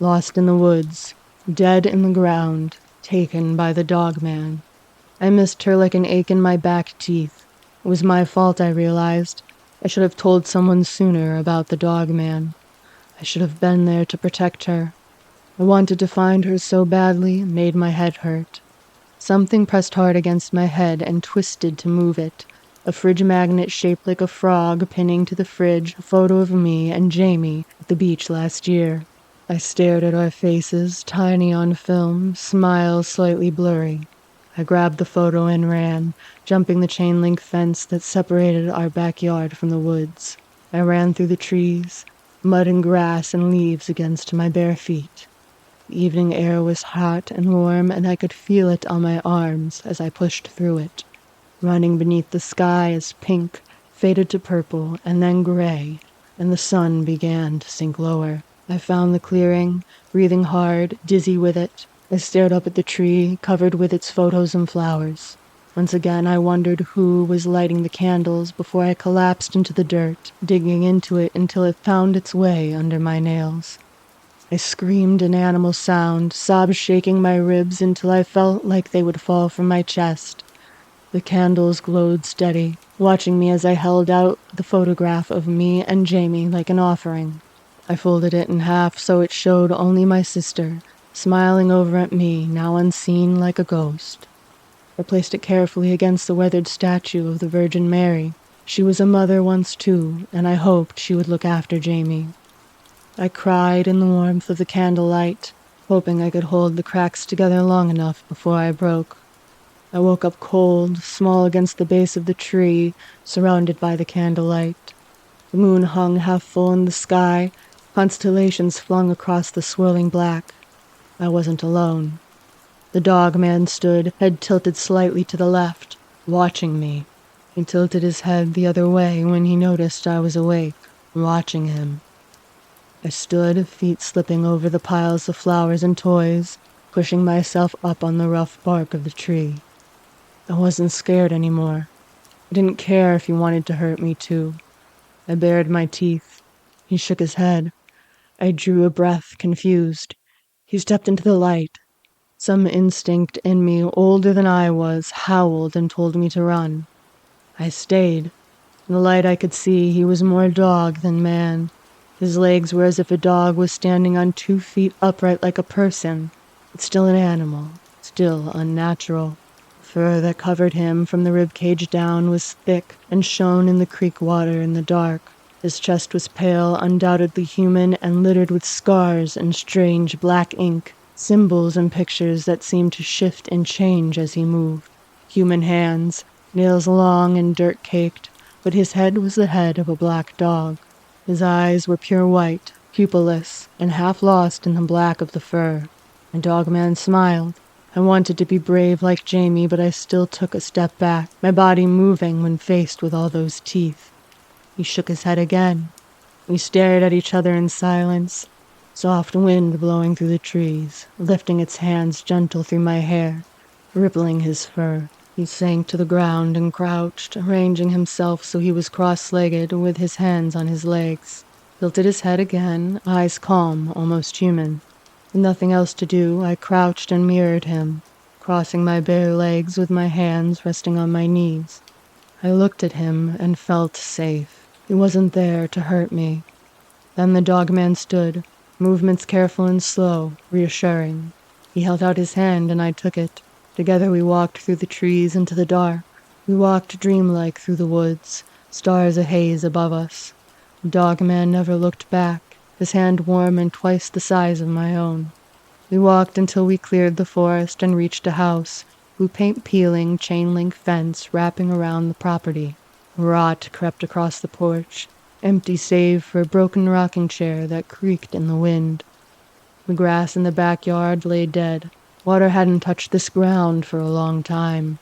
lost in the woods, dead in the ground, taken by the Dogman. I missed her like an ache in my back teeth. It was my fault, I realized. I should have told someone sooner about the Dogman. I should have been there to protect her. I wanted to find her so badly, it made my head hurt. Something pressed hard against my head and twisted to move it. A fridge magnet shaped like a frog pinning to the fridge a photo of me and Jamie at the beach last year. I stared at our faces, tiny on film, smiles slightly blurry. I grabbed the photo and ran, jumping the chain-link fence that separated our backyard from the woods. I ran through the trees, mud and grass and leaves against my bare feet. The evening air was hot and warm, and I could feel it on my arms as I pushed through it. Running beneath the sky as pink faded to purple and then gray, and the sun began to sink lower. I found the clearing, breathing hard, dizzy with it. I stared up at the tree, covered with its photos and flowers. Once again I wondered who was lighting the candles before I collapsed into the dirt, digging into it until it found its way under my nails. I screamed an animal sound, sobs shaking my ribs until I felt like they would fall from my chest. The candles glowed steady, watching me as I held out the photograph of me and Jamie like an offering. I folded it in half so it showed only my sister, smiling over at me, now unseen like a ghost. I placed it carefully against the weathered statue of the Virgin Mary. She was a mother once too, and I hoped she would look after Jamie. I cried in the warmth of the candlelight. hoping I could hold the cracks together long enough before I broke. I woke up cold, small against the base of the tree, surrounded by the candlelight. The moon hung half full in the sky, constellations flung across the swirling black. I wasn't alone. The Dogman stood, head tilted slightly to the left, watching me. He tilted his head the other way when he noticed I was awake, watching him. I stood, feet slipping over the piles of flowers and toys, pushing myself up on the rough bark of the tree. I wasn't scared anymore. I didn't care if he wanted to hurt me too. I bared my teeth. He shook his head. I drew a breath, confused. He stepped into the light. Some instinct in me, older than I was, howled and told me to run. I stayed. In the light I could see he was more dog than man. His legs were as if a dog was standing on 2 feet upright like a person, but still an animal, still unnatural. Fur that covered him from the ribcage down was thick and shone in the creek water in the dark. His chest was pale, undoubtedly human, and littered with scars and strange black ink, symbols and pictures that seemed to shift and change as he moved. Human hands, nails long and dirt-caked, but his head was the head of a black dog. His eyes were pure white, pupilless, and half lost in the black of the fur. The Dogman smiled. I wanted to be brave like Jamie, but I still took a step back, my body moving when faced with all those teeth. He shook his head again. We stared at each other in silence, soft wind blowing through the trees, lifting its hands gentle through my hair, rippling his fur. He sank to the ground and crouched, arranging himself so he was cross-legged with his hands on his legs. Tilted his head again, eyes calm, almost human. With nothing else to do, I crouched and mirrored him, crossing my bare legs with my hands resting on my knees. I looked at him and felt safe. He wasn't there to hurt me. Then the Dogman stood, movements careful and slow, reassuring. He held out his hand and I took it. Together we walked through the trees into the dark. We walked dreamlike through the woods, stars ahaze above us. The Dogman never looked back, his hand warm and twice the size of my own. We walked until we cleared the forest and reached a house, blue paint peeling, chain-link fence wrapping around the property. Rot crept across the porch, empty save for a broken rocking chair that creaked in the wind. The grass in the backyard lay dead. Water hadn't touched this ground for a long time.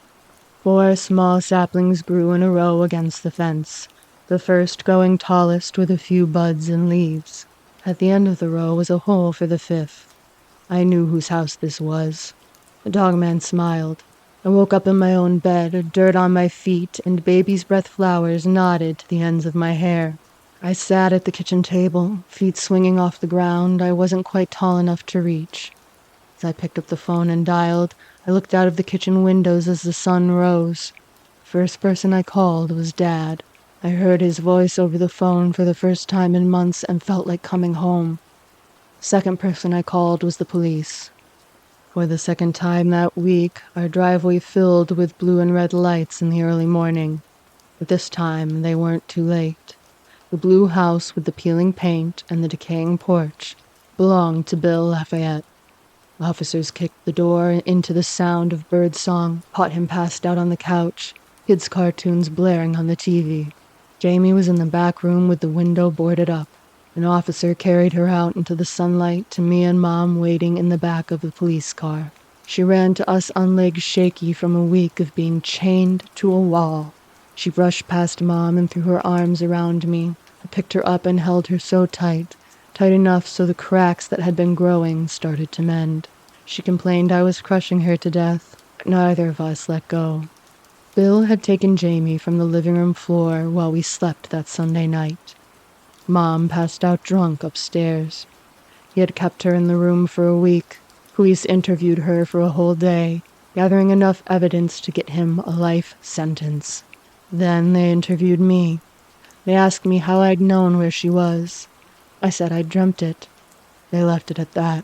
4 small saplings grew in a row against the fence, the first growing tallest with a few buds and leaves. At the end of the row was a hole for the 5th. I knew whose house this was. The Dogman smiled. I woke up in my own bed, dirt on my feet, and baby's breath flowers nodded to the ends of my hair. I sat at the kitchen table, feet swinging off the ground I wasn't quite tall enough to reach. As I picked up the phone and dialed, I looked out of the kitchen windows as the sun rose. The first person I called was Dad. I heard his voice over the phone for the first time in months and felt like coming home. The second person I called was the police. For the second time that week, our driveway filled with blue and red lights in the early morning. But this time, they weren't too late. The blue house with the peeling paint and the decaying porch belonged to Bill Lafayette. Officers kicked the door into the sound of birdsong, caught him passed out on the couch, kids' cartoons blaring on the TV. Jamie was in the back room with the window boarded up. An officer carried her out into the sunlight to me and Mom waiting in the back of the police car. She ran to us on legs shaky from a week of being chained to a wall. She brushed past Mom and threw her arms around me. I picked her up and held her so tight enough so the cracks that had been growing started to mend. She complained I was crushing her to death, but neither of us let go. Bill had taken Jamie from the living room floor while we slept that Sunday night. Mom passed out drunk upstairs. He had kept her in the room for a week. Police interviewed her for a whole day, gathering enough evidence to get him a life sentence. Then they interviewed me. They asked me how I'd known where she was. I said I'd dreamt it. They left it at that.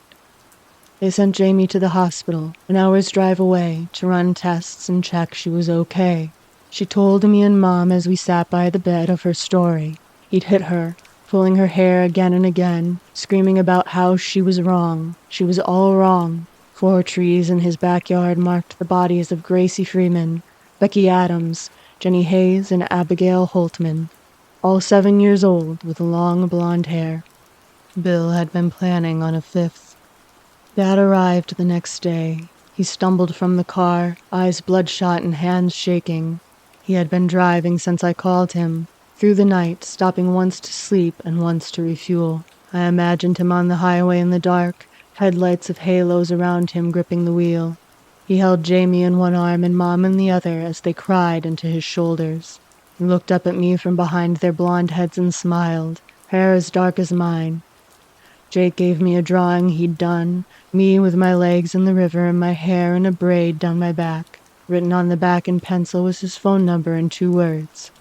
They sent Jamie to the hospital, an hour's drive away, to run tests and check she was okay. She told me and Mom as we sat by the bed of her story. He'd hit her, pulling her hair again and again, screaming about how she was wrong. She was all wrong. 4 trees in his backyard marked the bodies of Gracie Freeman, Becky Adams, Jenny Hayes, and Abigail Holtman, all 7 years old with long blonde hair. Bill had been planning on a 5th. Dad arrived the next day. He stumbled from the car, eyes bloodshot and hands shaking. He had been driving since I called him, through the night, stopping once to sleep and once to refuel. I imagined him on the highway in the dark, headlights of halos around him gripping the wheel. He held Jamie in one arm and Mom in the other as they cried into his shoulders. He looked up at me from behind their blonde heads and smiled, hair as dark as mine. Jake gave me a drawing he'd done, me with my legs in the river and my hair in a braid down my back. Written on the back in pencil was his phone number and 2 words.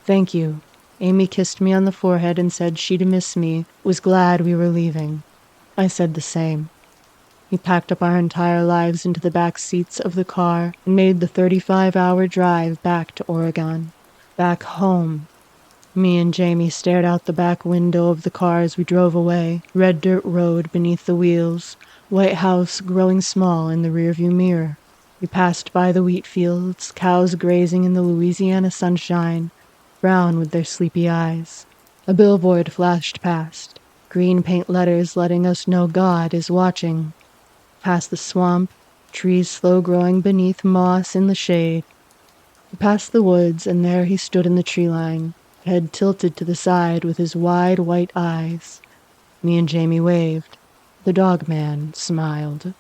Thank you. Amy kissed me on the forehead and said she'd miss me, was glad we were leaving. I said the same. We packed up our entire lives into the back seats of the car and made the 35-hour drive back to Oregon. Back home. Me and Jamie stared out the back window of the car as we drove away. Red dirt road beneath the wheels, white house growing small in the rearview mirror. We passed by the wheat fields, cows grazing in the Louisiana sunshine, brown with their sleepy eyes. A billboard flashed past, green paint letters letting us know God is watching. Past the swamp, trees slow growing beneath moss in the shade. We passed the woods, and there he stood in the tree line, head tilted to the side with his wide white eyes. Me and Jamie waved. The Dogman smiled.